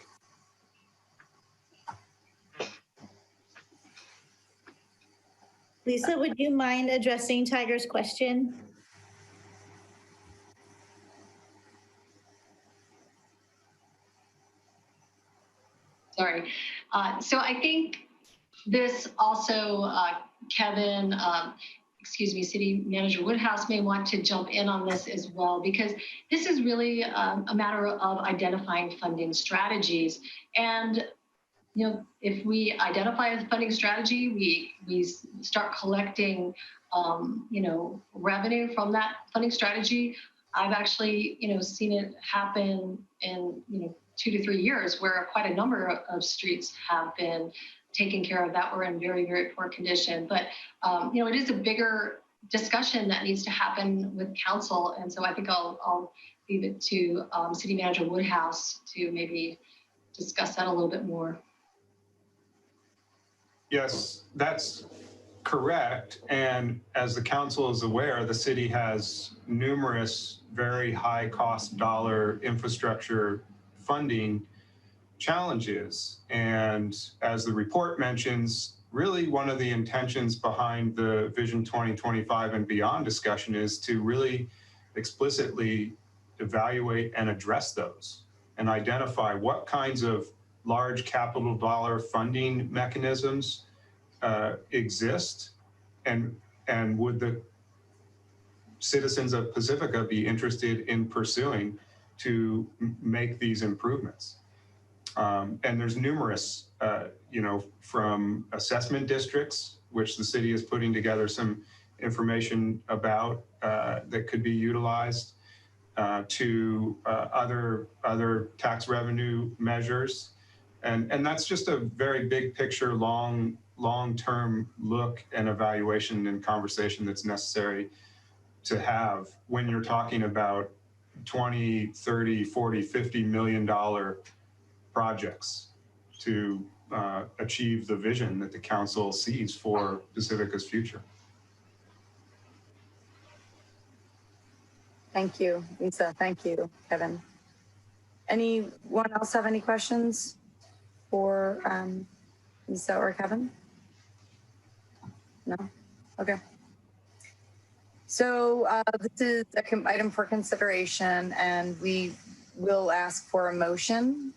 Speaker 15: Lisa, would you mind addressing Tiger's question?
Speaker 17: Sorry. So I think this also, Kevin, City Manager Woodhouse may want to jump in on this as well, because this is really a matter of identifying funding strategies. And, if we identify a funding strategy, we start collecting, revenue from that funding strategy. I've actually, seen it happen in, 2 to 3 years, where quite a number of streets have been taken care of that were in very, very poor condition. But, it is a bigger discussion that needs to happen with council. And so I think I'll leave it to City Manager Woodhouse to maybe discuss that a little bit more.
Speaker 9: Yes, that's correct. And as the council is aware, the city has numerous very high cost dollar infrastructure funding challenges. And as the report mentions, really one of the intentions behind the Vision 2025 and beyond discussion is to really explicitly evaluate and address those and identify what kinds of large capital dollar funding mechanisms exist, and would the citizens of Pacifica be interested in pursuing to make these improvements. And there's numerous, from assessment districts, which the city is putting together some information about that could be utilized to other tax revenue measures. And that's just a very big picture, long-term look and evaluation and conversation that's necessary to have when you're talking about 20, 30, 40, $50 million projects to achieve the vision that the council sees for Pacifica's future.
Speaker 1: Thank you, Lisa. Thank you, Kevin. Anyone else have any questions for Lisa or Kevin? No? Okay. So this is an item for consideration, and we will ask for a motion.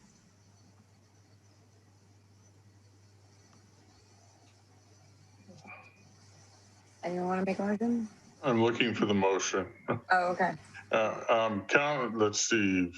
Speaker 1: Anyone want to make a motion?
Speaker 3: I'm looking for the motion.
Speaker 1: Oh, okay.
Speaker 3: Let's see.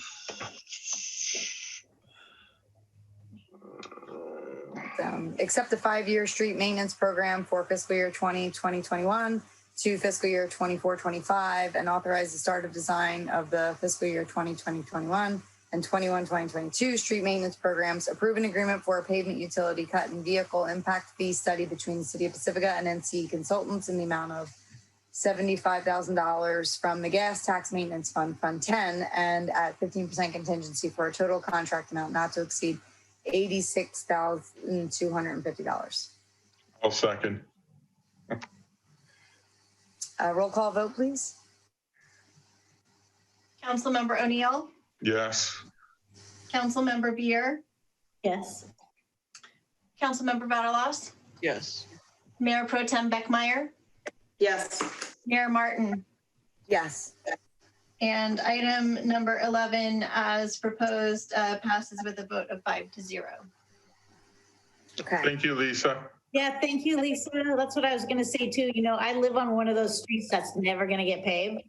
Speaker 1: Accept the 5-year street maintenance program for fiscal year 2021 to fiscal year 24-25, and authorize the start of design of the fiscal year 2021 and 2022 street maintenance programs. Approve an agreement for a pavement utility cut and vehicle impact fee study between the City of Pacifica and NCE Consultants in the amount of $75,000 from the Gas Tax Maintenance Fund, Fund 10, and at 15% contingency for a total contract amount not to exceed $86,250.
Speaker 3: I'll second.
Speaker 1: Roll call vote, please.
Speaker 2: Councilmember O'Neill,
Speaker 3: Yes.
Speaker 2: Councilmember Beer,
Speaker 15: Yes.
Speaker 2: Councilmember Vatalos,
Speaker 6: Yes.
Speaker 2: Mayor Pro Tem Beckmeyer,
Speaker 7: Yes.
Speaker 2: Mayor Martin.
Speaker 1: Yes.
Speaker 2: And item number 11, as proposed, passes with a vote of 5-0.
Speaker 1: Okay.
Speaker 3: Thank you, Lisa.
Speaker 15: Yeah, thank you, Lisa. That's what I was gonna say too. You know, I live on one of those streets that's never gonna get paved.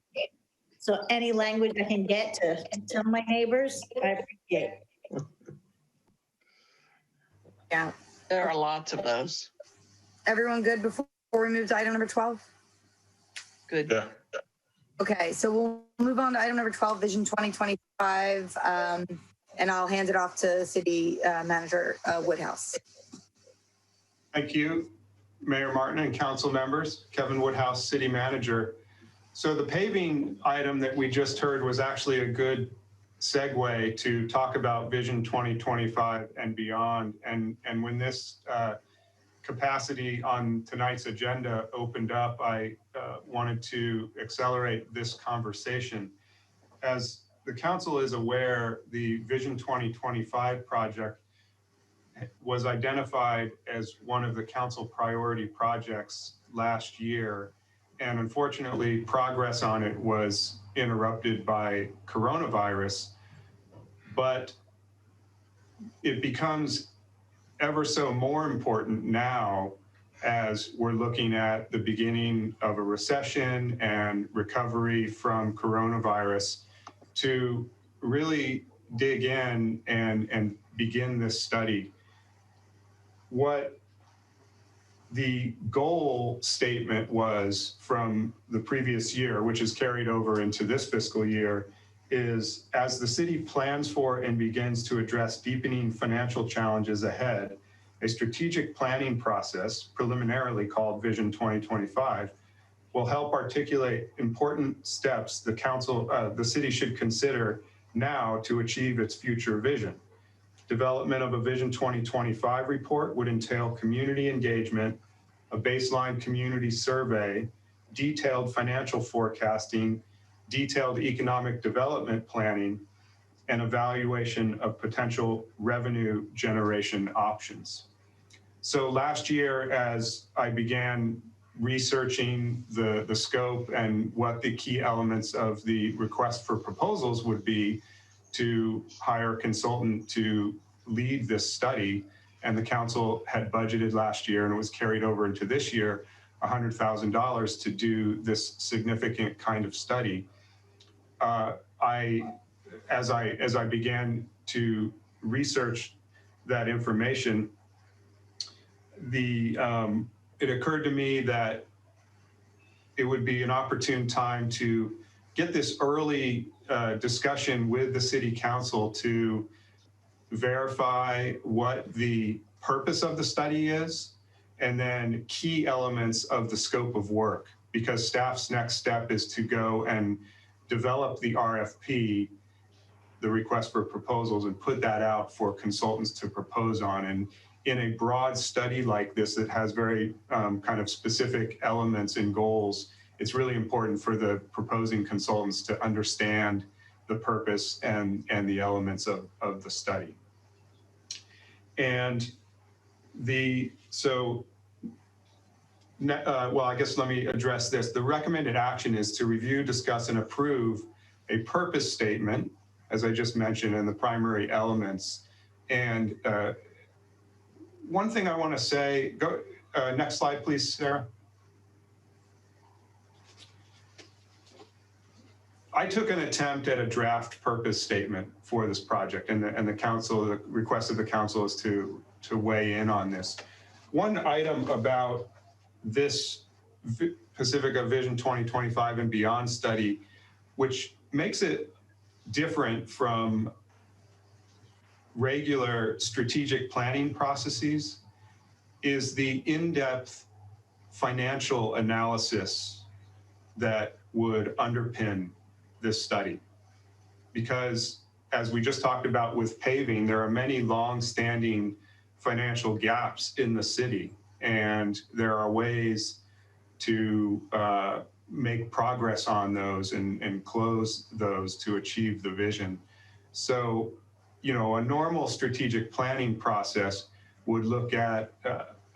Speaker 15: So any language I can get to tell my neighbors, I appreciate.
Speaker 1: Yeah.
Speaker 6: There are lots of those.
Speaker 1: Everyone good before we move to item number 12?
Speaker 6: Good.
Speaker 3: Yeah.
Speaker 1: Okay, so we'll move on to item number 12, Vision 2025, and I'll hand it off to City Manager Woodhouse.
Speaker 9: Thank you, Mayor Martin and council members. Kevin Woodhouse, City Manager. So the paving item that we just heard was actually a good segue to talk about Vision 2025 and beyond. And when this capacity on tonight's agenda opened up, I wanted to accelerate this conversation. As the council is aware, the Vision 2025 project was identified as one of the council priority projects last year. And unfortunately, progress on it was interrupted by coronavirus. But it becomes ever so more important now as we're looking at the beginning of a recession and recovery from coronavirus to really dig in and begin this study. What the goal statement was from the previous year, which is carried over into this fiscal year, is as the city plans for and begins to address deepening financial challenges ahead, a strategic planning process, preliminarily called Vision 2025, will help articulate important steps the city should consider now to achieve its future vision. Development of a Vision 2025 report would entail community engagement, a baseline community survey, detailed financial forecasting, detailed economic development planning, and evaluation of potential revenue generation options. So last year, as I began researching the scope and what the key elements of the request for proposals would be to hire a consultant to lead this study, and the council had budgeted last year and it was carried over into this year, $100,000 to do this significant kind of study. As I began to research that information, it occurred to me that it would be an opportune time to get this early discussion with the city council to verify what the purpose of the study is, and then key elements of the scope of work, because staff's next step is to go and develop the RFP, the request for proposals, and put that out for consultants to propose on. And in a broad study like this that has very kind of specific elements and goals, it's really important for the proposing consultants to understand the purpose and the elements of the study. And well, I guess let me address this. The recommended action is to review, discuss, and approve a purpose statement, as I just mentioned, and the primary elements. And one thing I want to say, next slide, please, Sarah. I took an attempt at a draft purpose statement for this project, and the council, the request of the council is to weigh in on this. One item about this Pacifica Vision 2025 and Beyond study, which makes it different from regular strategic planning processes, is the in-depth financial analysis that would underpin this study. Because as we just talked about with paving, there are many long-standing financial gaps in the city, and there are ways to make progress on those and close those to achieve the vision. So, you know, a normal strategic planning process would look at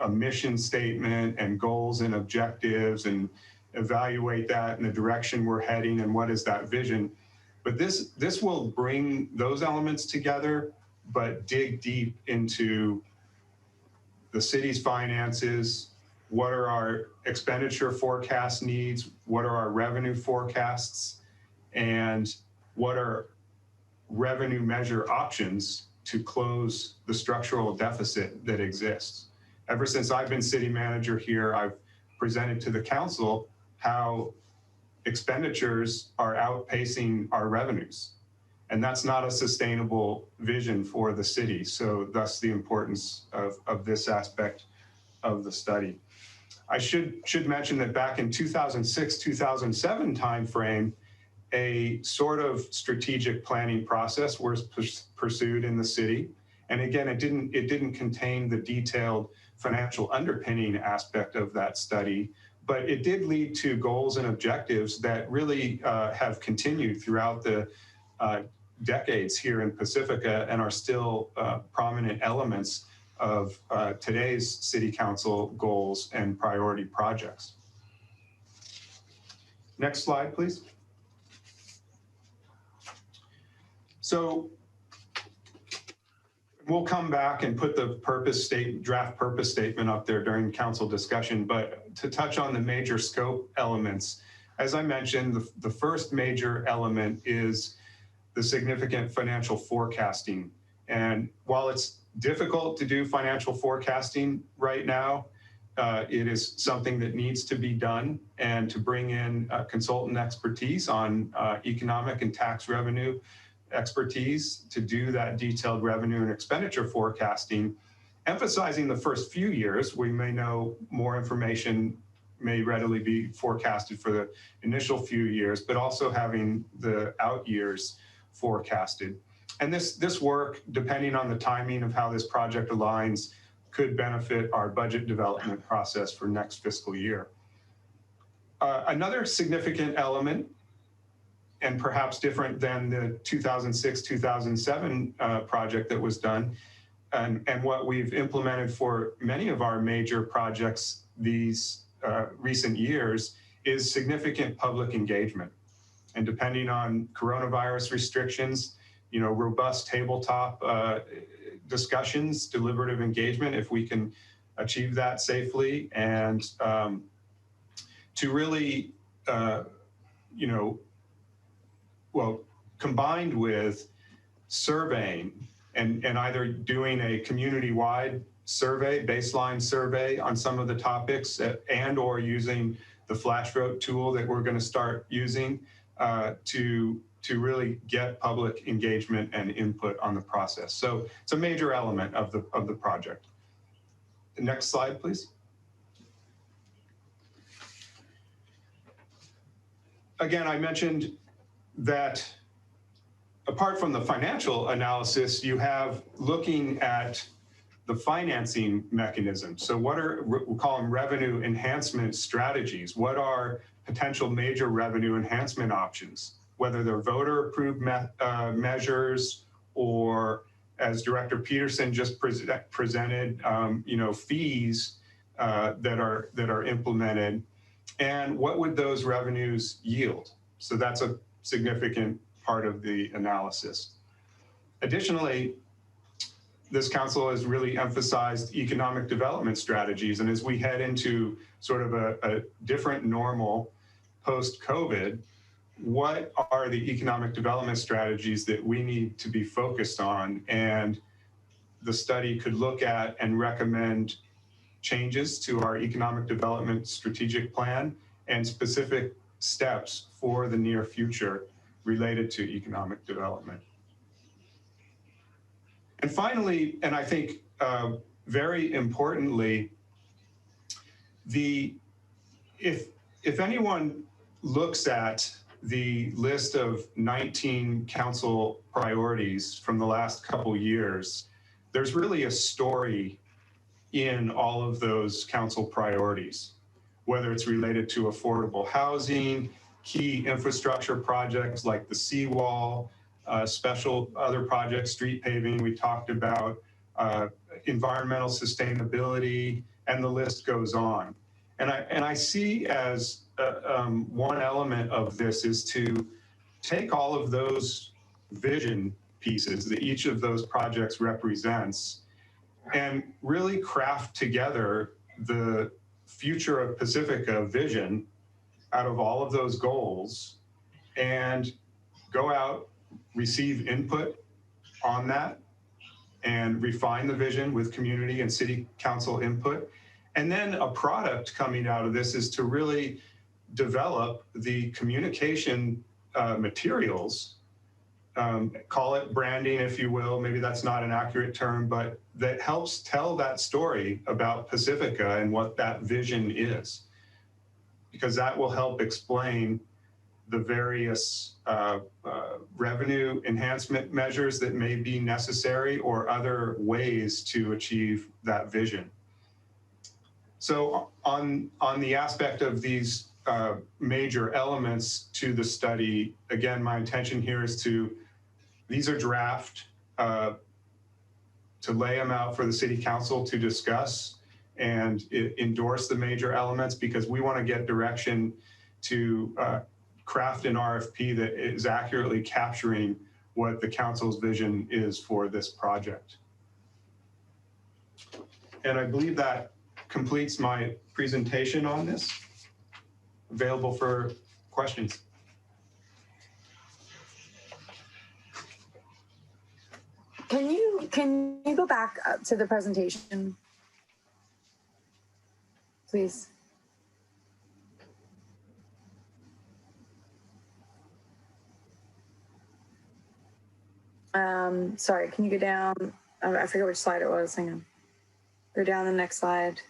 Speaker 9: a mission statement and goals and objectives and evaluate that in the direction we're heading and what is that vision. But this will bring those elements together, but dig deep into the city's finances. What are our expenditure forecast needs? What are our revenue forecasts? And what are revenue measure options to close the structural deficit that exists? Ever since I've been city manager here, I've presented to the council how expenditures are outpacing our revenues. And that's not a sustainable vision for the city. So thus the importance of this aspect of the study. I should mention that back in 2006, 2007 timeframe, a sort of strategic planning process was pursued in the city. And again, it didn't contain the detailed financial underpinning aspect of that study, but it did lead to goals and objectives that really have continued throughout the decades here in Pacifica and are still prominent elements of today's city council goals and priority projects. Next slide, please. So we'll come back and put the draft purpose statement up there during council discussion, but to touch on the major scope elements, as I mentioned, the first major element is the significant financial forecasting. And while it's difficult to do financial forecasting right now, it is something that needs to be done, and to bring in consultant expertise on economic and tax revenue expertise to do that detailed revenue and expenditure forecasting, emphasizing the first few years. We may know more information may readily be forecasted for the initial few years, but also having the out years forecasted. And this work, depending on the timing of how this project aligns, could benefit our budget development process for next fiscal year. Another significant element, and perhaps different than the 2006-2007 project that was done, and what we've implemented for many of our major projects these recent years, is significant public engagement. And depending on coronavirus restrictions, you know, robust tabletop discussions, deliberative engagement, if we can achieve that safely, and to really, you know, well, combined with surveying and either doing a community-wide survey, baseline survey on some of the topics, and or using the flash vote tool that we're going to start using to really get public engagement and input on the process. So it's a major element of the project. Next slide, please. Again, I mentioned that apart from the financial analysis, you have looking at the financing mechanism. So what are, we call them revenue enhancement strategies. What are potential major revenue enhancement options, whether they're voter approved measures or, as Director Peterson just presented, fees that are implemented, and what would those revenues yield? So that's a significant part of the analysis. Additionally, this council has really emphasized economic development strategies. And as we head into sort of a different normal post-COVID, what are the economic development strategies that we need to be focused on? And the study could look at and recommend changes to our economic development strategic plan and specific steps for the near future related to economic development. And finally, and I think very importantly, if anyone looks at the list of 19 council priorities from the last couple years, there's really a story in all of those council priorities, whether it's related to affordable housing, key infrastructure projects like the seawall, special other projects, street paving we talked about, environmental sustainability, and the list goes on. And I see as one element of this is to take all of those vision pieces that each of those projects represents and really craft together the future of Pacifica vision out of all of those goals and go out, receive input on that and refine the vision with community and city council input. And then a product coming out of this is to really develop the communication materials, call it branding, if you will, maybe that's not an accurate term, but that helps tell that story about Pacifica and what that vision is, because that will help explain the various revenue enhancement measures that may be necessary or other ways to achieve that vision. So on the aspect of these major elements to the study, again, my intention here is these are draft, to lay them out for the city council to discuss and endorse the major elements, because we want to get direction to craft an RFP that is accurately capturing what the council's vision is for this project. And I believe that completes my presentation on this. Available for questions.
Speaker 1: Can you go back up to the presentation, please? Sorry, can you go down? I forget which slide it was. Hang on. Go down the next slide.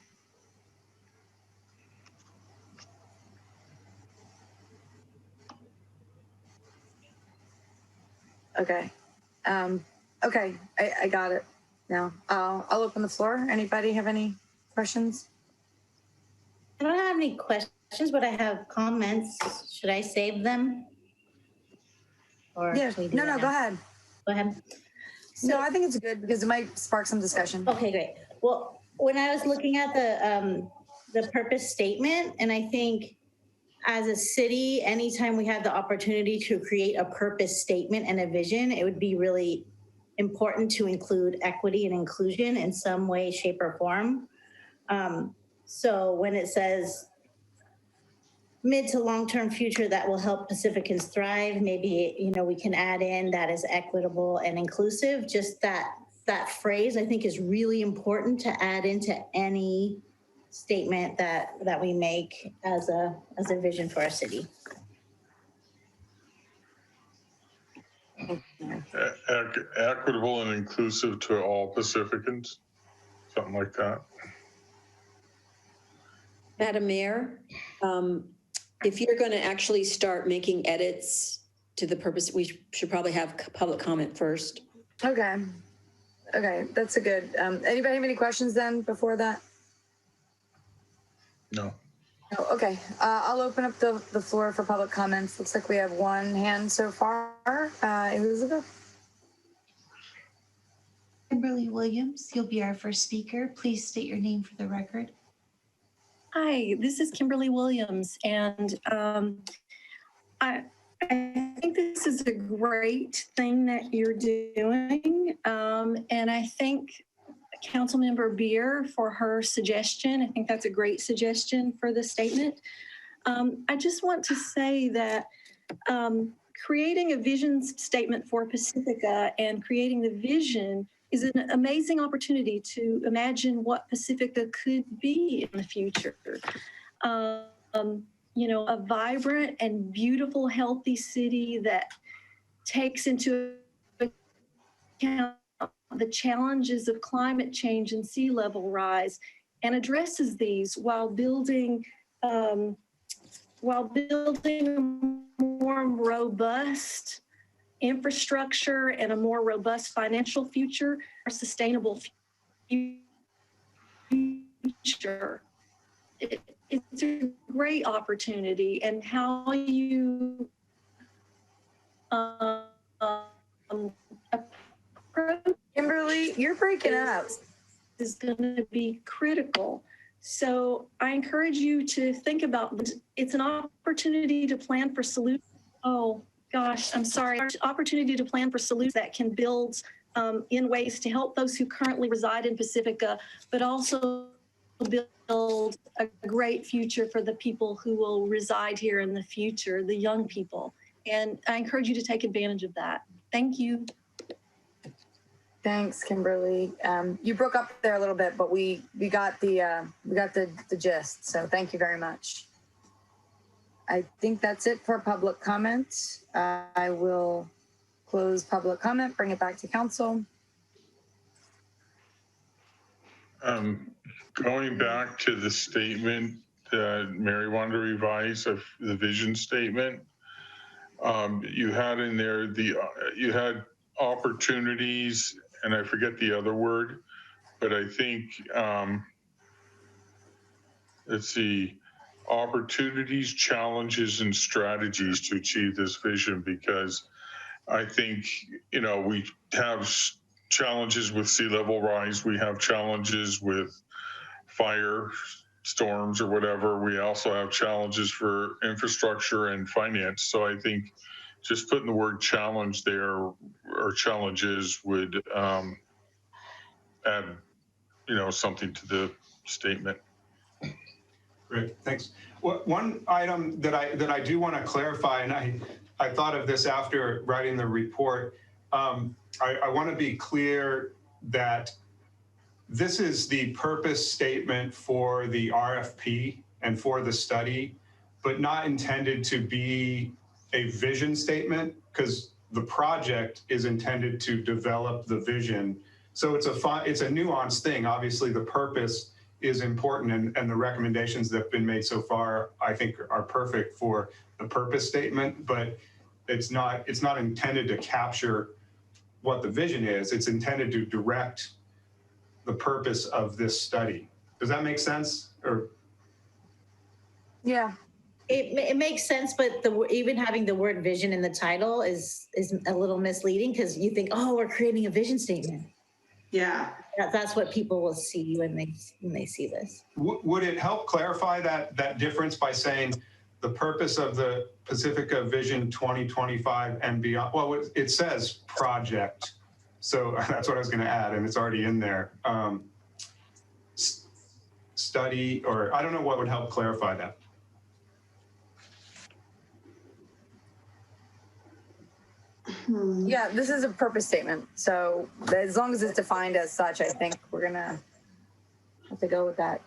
Speaker 1: Okay. Okay, I got it now. I'll open the floor. Anybody have any questions?
Speaker 15: I don't have any questions, but I have comments. Should I save them? Or
Speaker 1: Yeah, no, go ahead.
Speaker 15: Go ahead. So,
Speaker 1: no, I think it's good because it might spark some discussion.
Speaker 15: Okay, great. Well, when I was looking at the purpose statement, and I think as a city, anytime we have the opportunity to create a purpose statement and a vision, it would be really important to include equity and inclusion in some way, shape, or form. So when it says mid to long-term future that will help Pacificans thrive, maybe, we can add in that is equitable and inclusive. Just that phrase, I think, is really important to add into any statement that we make as a vision for our city.
Speaker 3: Equitable and inclusive to all Pacificans, something like that.
Speaker 4: Madam Mayor, if you're going to actually start making edits to the purpose, we should probably have public comment first.
Speaker 1: Okay. Okay, that's a good. Anybody have any questions then before that?
Speaker 3: No.
Speaker 1: No. Okay. I'll open up the floor for public comments. Looks like we have one hand so far. Elizabeth.
Speaker 8: Kimberly Williams, you'll be our first speaker. Please state your name for the record.
Speaker 19: Hi, this is Kimberly Williams, and I think this is a great thing that you're doing, and I thank Councilmember Beer for her suggestion. I think that's a great suggestion for the statement. I just want to say that creating a vision statement for Pacifica and creating the vision is an amazing opportunity to imagine what Pacifica could be in the future. You know, a vibrant and beautiful, healthy city that takes into account the challenges of climate change and sea level rise and addresses these while building a more robust infrastructure and a more robust financial future, a sustainable future. It's a great opportunity, and how you
Speaker 1: Kimberly, you're breaking up.
Speaker 19: Is going to be critical. So I encourage you to think about, it's an opportunity to plan for solutions. Oh gosh, I'm sorry. Opportunity to plan for solutions that can build in ways to help those who currently reside in Pacifica, but also build a great future for the people who will reside here in the future, the young people. And I encourage you to take advantage of that. Thank you.
Speaker 1: Thanks, Kimberly. You broke up there a little bit, but we got the gist. So thank you very much. I think that's it for public comment. I will close public comment, bring it back to council.
Speaker 3: Going back to the statement that Mary wanted to revise of the vision statement, you had in there you had opportunities, and I forget the other word, but I think let's see, opportunities, challenges, and strategies to achieve this vision, because I think, you know, we have challenges with sea level rise. We have challenges with fire storms or whatever. We also have challenges for infrastructure and finance. So I think just putting the word challenge there, or challenges, would add, you know, something to the statement.
Speaker 9: Great, thanks. One item that I do want to clarify, and I thought of this after writing the report. I want to be clear that this is the purpose statement for the RFP and for the study, but not intended to be a vision statement, because the project is intended to develop the vision. So it's a nuanced thing. Obviously, the purpose is important, and the recommendations that have been made so far, I think, are perfect for the purpose statement, but it's not intended to capture what the vision is. It's intended to direct the purpose of this study. Does that make sense? Or
Speaker 1: yeah,
Speaker 15: it makes sense, but even having the word vision in the title is a little misleading, because you think, oh, we're creating a vision statement.
Speaker 7: Yeah,
Speaker 15: that's what people will see when they see this.
Speaker 9: would it help clarify that difference by saying the purpose of the Pacifica Vision 2025 and beyond? Well, it says project, so that's what I was going to add, and it's already in there. Study, or I don't know what would help clarify that.
Speaker 1: Yeah, this is a purpose statement. So as long as it's defined as such, I think we're gonna have to go with that.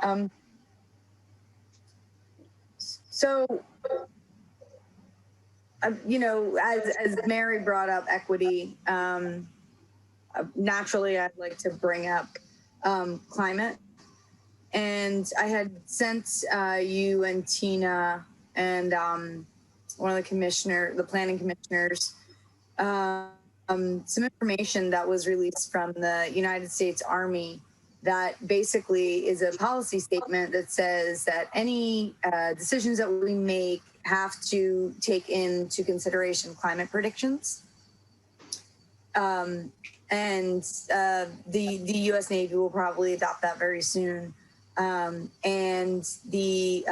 Speaker 1: So, you know, as Mary brought up equity, naturally I'd like to bring up climate. And I had sent you and Tina and one of the planning commissioners, some information that was released from the United States Army that basically is a policy statement that says that any decisions that we make have to take into consideration climate predictions. And the U.S. Navy will probably adopt that very soon. And the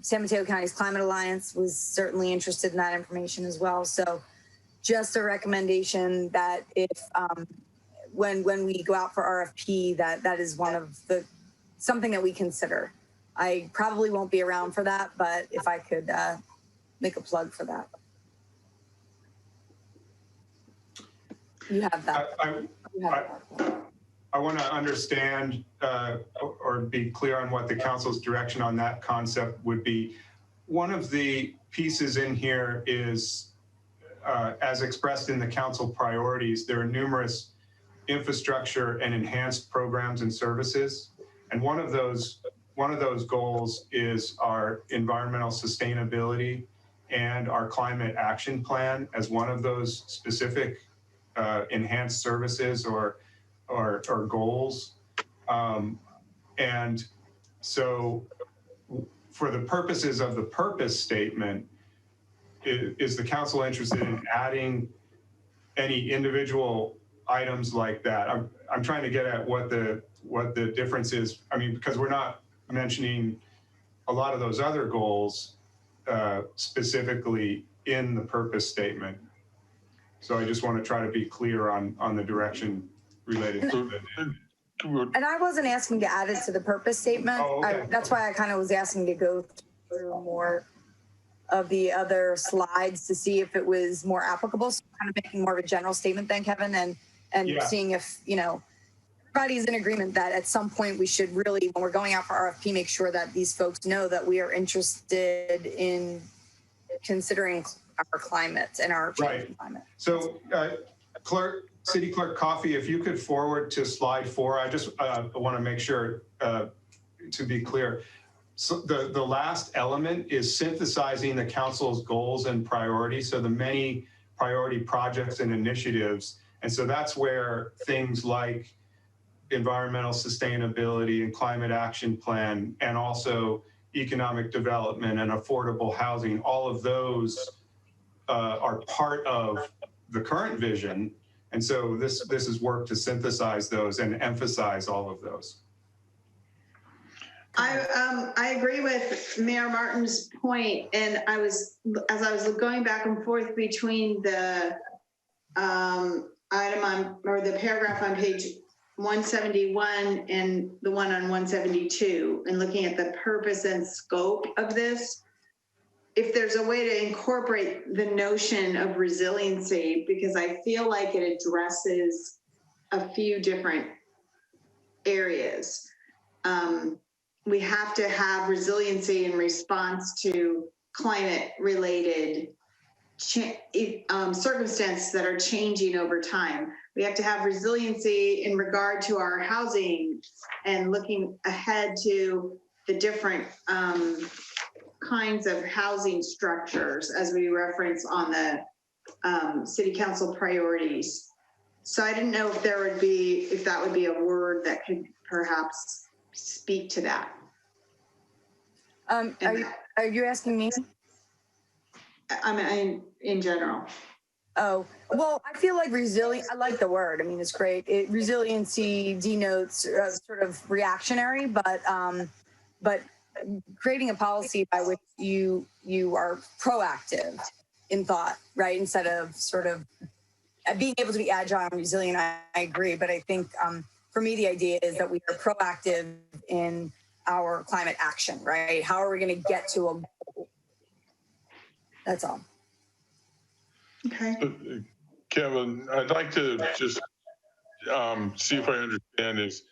Speaker 1: San Mateo County's Climate Alliance was certainly interested in that information as well. So just a recommendation that if when we go out for RFP, that is one of something that we consider. I probably won't be around for that, but if I could make a plug for that. You have that.
Speaker 9: I want to understand or be clear on what the council's direction on that concept would be. One of the pieces in here is, as expressed in the council priorities, there are numerous infrastructure and enhanced programs and services. And one of those goals is our environmental sustainability and our climate action plan as one of those specific enhanced services or goals. And so for the purposes of the purpose statement, is the council interested in adding any individual items like that? I'm trying to get at what the difference is. I mean, because we're not mentioning a lot of those other goals specifically in the purpose statement. So I just want to try to be clear on the direction related to it.
Speaker 1: And I wasn't asking to add it to the purpose statement.
Speaker 9: Oh, okay.
Speaker 1: That's why I kind of was asking to go through more of the other slides to see if it was more applicable. So kind of making more of a general statement than Kevin and seeing if, you know, everybody's in agreement that at some point we should really, when we're going out for RFP, make sure that these folks know that we are interested in considering our climate and our changing climate.
Speaker 9: So City Clerk Coffey, if you could forward to slide 4, I just want to make sure to be clear. So the last element is synthesizing the council's goals and priorities. So the many priority projects and initiatives. And so that's where things like environmental sustainability and climate action plan, and also economic development and affordable housing, all of those are part of the current vision. And so this is work to synthesize those and emphasize all of those.
Speaker 7: I agree with Mayor Martin's point, and as I was going back and forth between the item or the paragraph on page 171 and the one on 172, and looking at the purpose and scope of this, if there's a way to incorporate the notion of resiliency, because I feel like it addresses a few different areas. We have to have resiliency in response to climate-related circumstances that are changing over time. We have to have resiliency in regard to our housing and looking ahead to the different kinds of housing structures as we reference on the city council priorities. So I didn't know if that would be a word that could perhaps speak to that.
Speaker 1: Are you asking me?
Speaker 7: I mean, in general.
Speaker 1: Oh, well, I feel like resilient. I like the word. I mean, it's great. Resiliency denotes sort of reactionary, but creating a policy by which you are proactive in thought, right? Instead of sort of being able to be agile and resilient. I agree, but I think for me, the idea is that we are proactive in our climate action, right? How are we going to get to a goal? That's all.
Speaker 7: Okay.
Speaker 3: Kevin, I'd like to just see if I understand is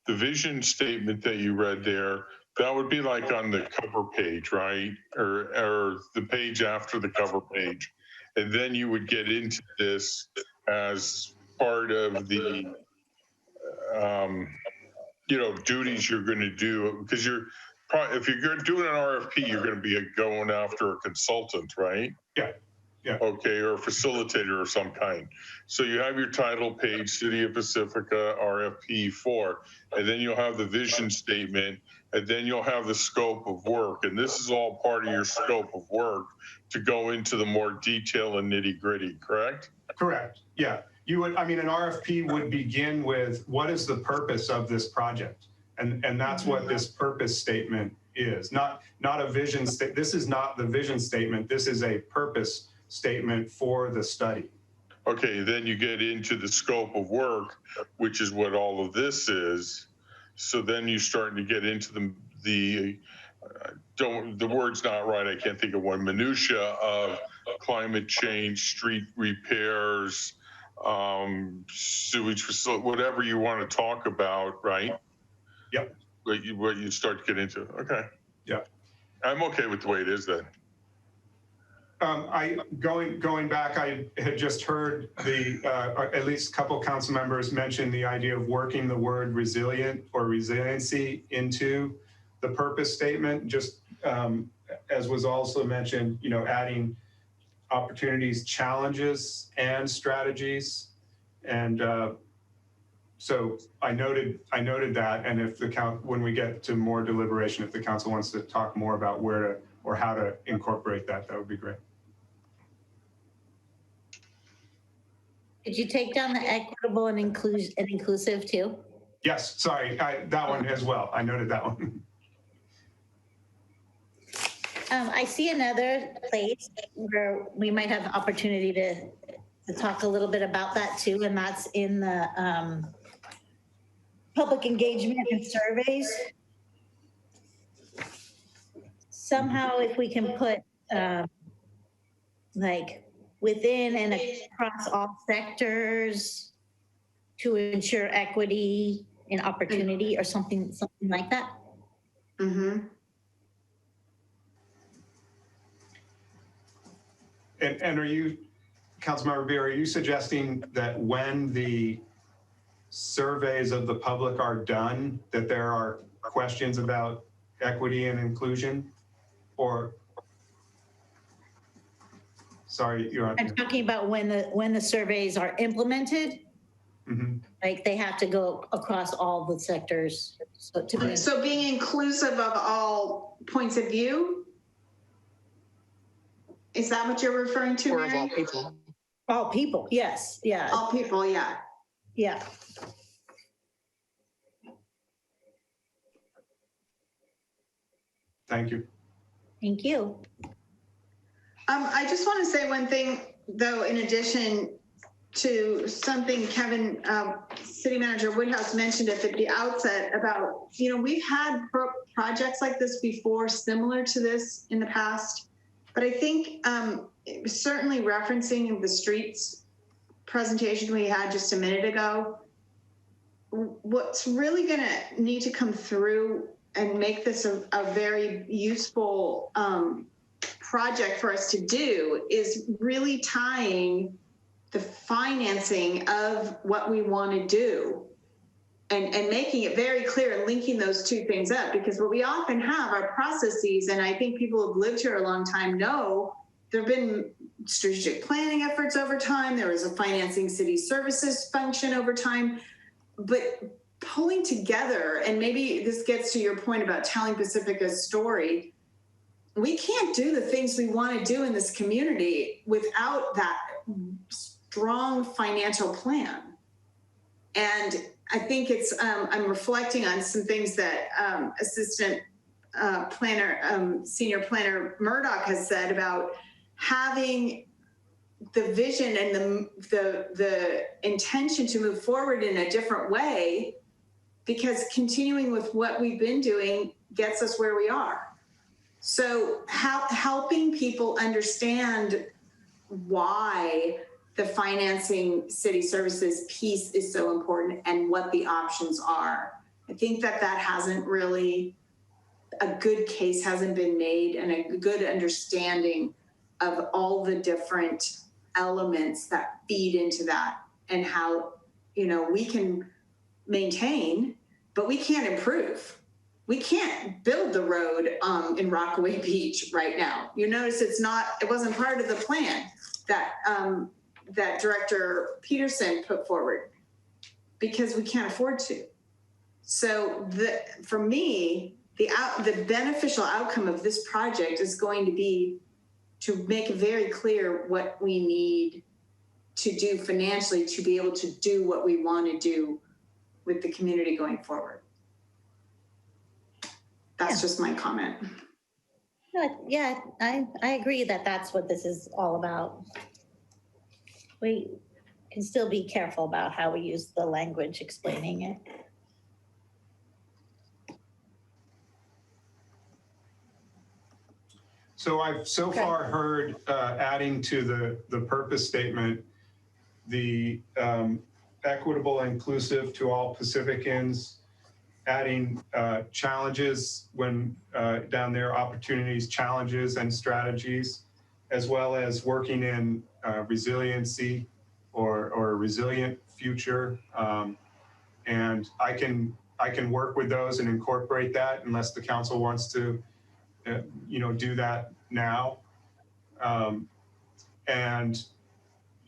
Speaker 3: the vision statement that you read there That would be like on the cover page, right? Or the page after the cover page. And then you would get into this as part of the, duties you're going to do, because if you're doing an RFP, you're going to be going after a consultant, right?
Speaker 9: Yeah. Yeah.
Speaker 3: Okay, or a facilitator of some kind. So you have your title page, City of Pacifica RFP 4, and then you'll have the vision statement, and then you'll have the scope of work. And this is all part of your scope of work to go into the more detail and nitty gritty, correct?
Speaker 9: Correct. Yeah. An RFP would begin with what is the purpose of this project? And that's what this purpose statement is. Not a vision statement. This is not the vision statement. This is a purpose statement for the study.
Speaker 3: Okay, then you get into the scope of work, which is what all of this is. So then you're starting to get into the word's not right, I can't think of one, minutia of climate change, street repairs, sewage facility, whatever you want to talk about, right?
Speaker 9: Yep.
Speaker 3: What you start to get into. Okay.
Speaker 9: Yeah.
Speaker 3: I'm okay with the way it is then.
Speaker 9: Going back, I had just heard at least a couple council members mention the idea of working the word resilient or resiliency into the purpose statement, just as was also mentioned, adding opportunities, challenges, and strategies. And so I noted that, and if when we get to more deliberation, if the council wants to talk more about where to or how to incorporate that, that would be great.
Speaker 15: Did you take down the equitable and inclusive too?
Speaker 9: Yes, sorry, that one as well. I noted that one.
Speaker 15: I see another place where we might have opportunity to talk a little bit about that too, and that's in the public engagement and surveys. Somehow, if we can put like within and across all sectors to ensure equity and opportunity or something like that.
Speaker 7: Mm-hmm.
Speaker 9: And are you, Councilmember Beer, are you suggesting that when the surveys of the public are done, that there are questions about equity and inclusion? Or, sorry, you're on.
Speaker 15: I'm talking about when the surveys are implemented.
Speaker 9: Mm-hmm.
Speaker 15: Like they have to go across all the sectors.
Speaker 7: So being inclusive of all points of view? Is that what you're referring to,
Speaker 6: Or
Speaker 7: Mary?
Speaker 6: of all people.
Speaker 15: All people, yes, yeah.
Speaker 7: All people, yeah.
Speaker 15: Yeah.
Speaker 9: Thank you.
Speaker 15: Thank you.
Speaker 7: I just want to say one thing, though, in addition to something Kevin, City Manager Woodhouse mentioned at the outset about, we've had projects like this before, similar to this in the past. But I think certainly referencing the streets presentation we had just a minute ago, what's really going to need to come through and make this a very useful project for us to do is really tying the financing of what we want to do and making it very clear and linking those two things up, because what we often have are processes, and I think people who've lived here a long time know there have been strategic planning efforts over time. There was a financing city services function over time, but pulling together, and maybe this gets to your point about telling Pacifica's story, we can't do the things we want to do in this community without that strong financial plan. And I think it's, I'm reflecting on some things that Assistant Planner, Senior Planner Murdoch has said about having the vision and the intention to move forward in a different way, because continuing with what we've been doing gets us where we are. So helping people understand why the financing city services piece is so important and what the options are. I think that hasn't really a good case hasn't been made and a good understanding of all the different elements that feed into that and how, you know, we can maintain, but we can't improve. We can't build the road in Rockaway Beach right now. You notice it wasn't part of the plan that that Director Peterson put forward because we can't afford to. So for me, the beneficial outcome of this project is going to be to make it very clear what we need to do financially to be able to do what we want to do with the community going forward. That's just my comment.
Speaker 15: Yeah, I agree that that's what this is all about. We can still be careful about how we use the language explaining it.
Speaker 9: So I've so far heard adding to the purpose statement, the equitable, inclusive to all Pacificans, adding challenges when down there, opportunities, challenges, and strategies, as well as working in resiliency or a resilient future. And I can work with those and incorporate that unless the council wants to, do that now. And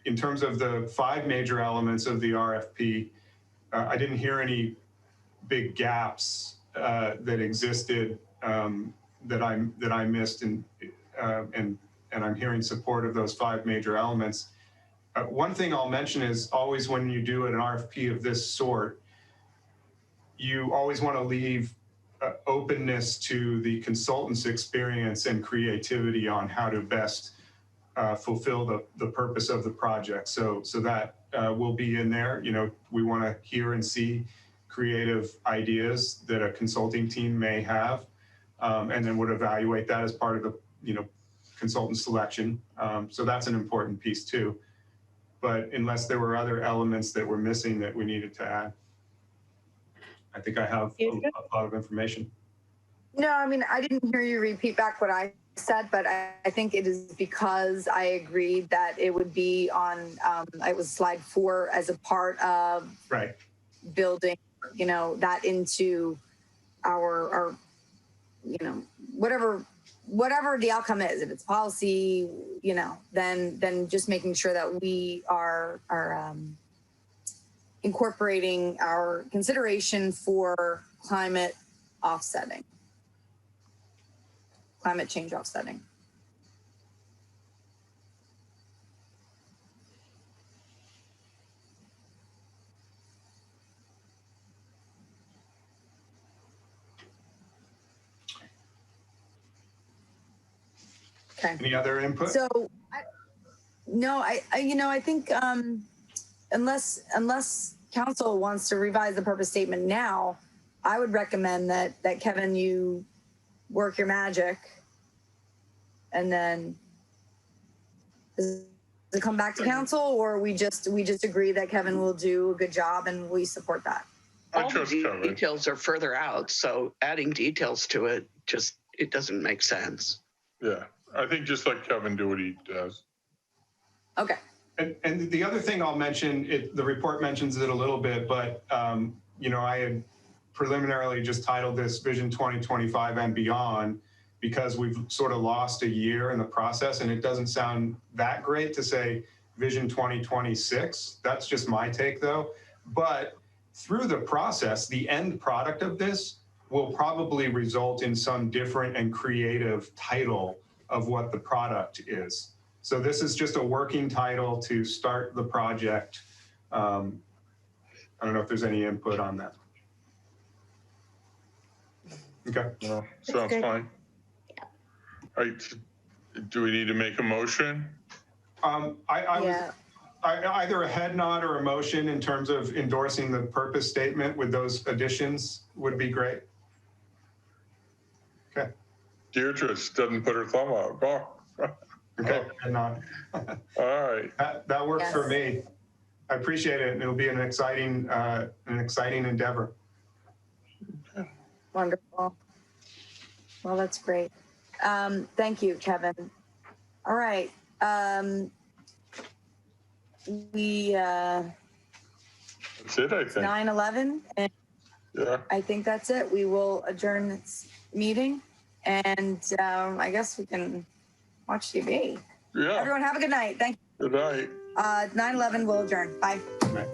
Speaker 9: in terms of the 5 major elements of the RFP, I didn't hear any big gaps that existed that I missed, and I'm hearing support of those 5 major elements. One thing I'll mention is always when you do an RFP of this sort, you always want to leave openness to the consultant's experience and creativity on how to best fulfill the purpose of the project. So that will be in there. You know, we want to hear and see creative ideas that a consulting team may have, and then would evaluate that as part of the, consultant selection. So that's an important piece too. But unless there were other elements that were missing that we needed to add, I think I have a lot of information.
Speaker 1: No, I mean, I didn't hear you repeat back what I said, but I think it is because I agreed that it would be on, it was slide 4 as a part of building, that into our whatever the outcome is. If it's policy, then just making sure that we are incorporating our consideration for climate change offsetting. Okay.
Speaker 9: Any other input?
Speaker 1: So, I think unless council wants to revise the purpose statement now, I would recommend that Kevin, you work your magic, and then does it come back to council, or we just agree that Kevin will do a good job and we support that?
Speaker 6: All the details are further out, so adding details to it it doesn't make sense.
Speaker 3: Yeah, I think just let Kevin do what he does.
Speaker 1: Okay.
Speaker 9: And the other thing I'll mention, the report mentions it a little bit, but I had preliminarily just titled this Vision 2025 and Beyond, because we've sort of lost a year in the process, and it doesn't sound that great to say Vision 2026. That's just my take though. But through the process, the end product of this will probably result in some different and creative title of what the product is. So this is just a working title to start the project. I don't know if there's any input on that. Okay.
Speaker 3: No, sounds fine. All right, do we need to make a motion?
Speaker 9: Either a head nod or a motion in terms of endorsing the purpose statement with those additions would be great. Okay.
Speaker 3: Deirdre doesn't put her thumb out. Go.
Speaker 9: Okay, head nod.
Speaker 3: All right.
Speaker 9: That works for me. I appreciate it, and it'll be an exciting endeavor.
Speaker 1: Wonderful. Well, that's great. Thank you, Kevin. All right.
Speaker 3: That's it, I think.
Speaker 1: 9/11, and
Speaker 3: Yeah.
Speaker 1: I think that's it. We will adjourn this meeting, and I guess we can watch TV.
Speaker 3: Yeah.
Speaker 1: Everyone have a good night. Thank you.
Speaker 3: Good night.
Speaker 1: 9/11 will adjourn. Bye.
Speaker 3: Good night.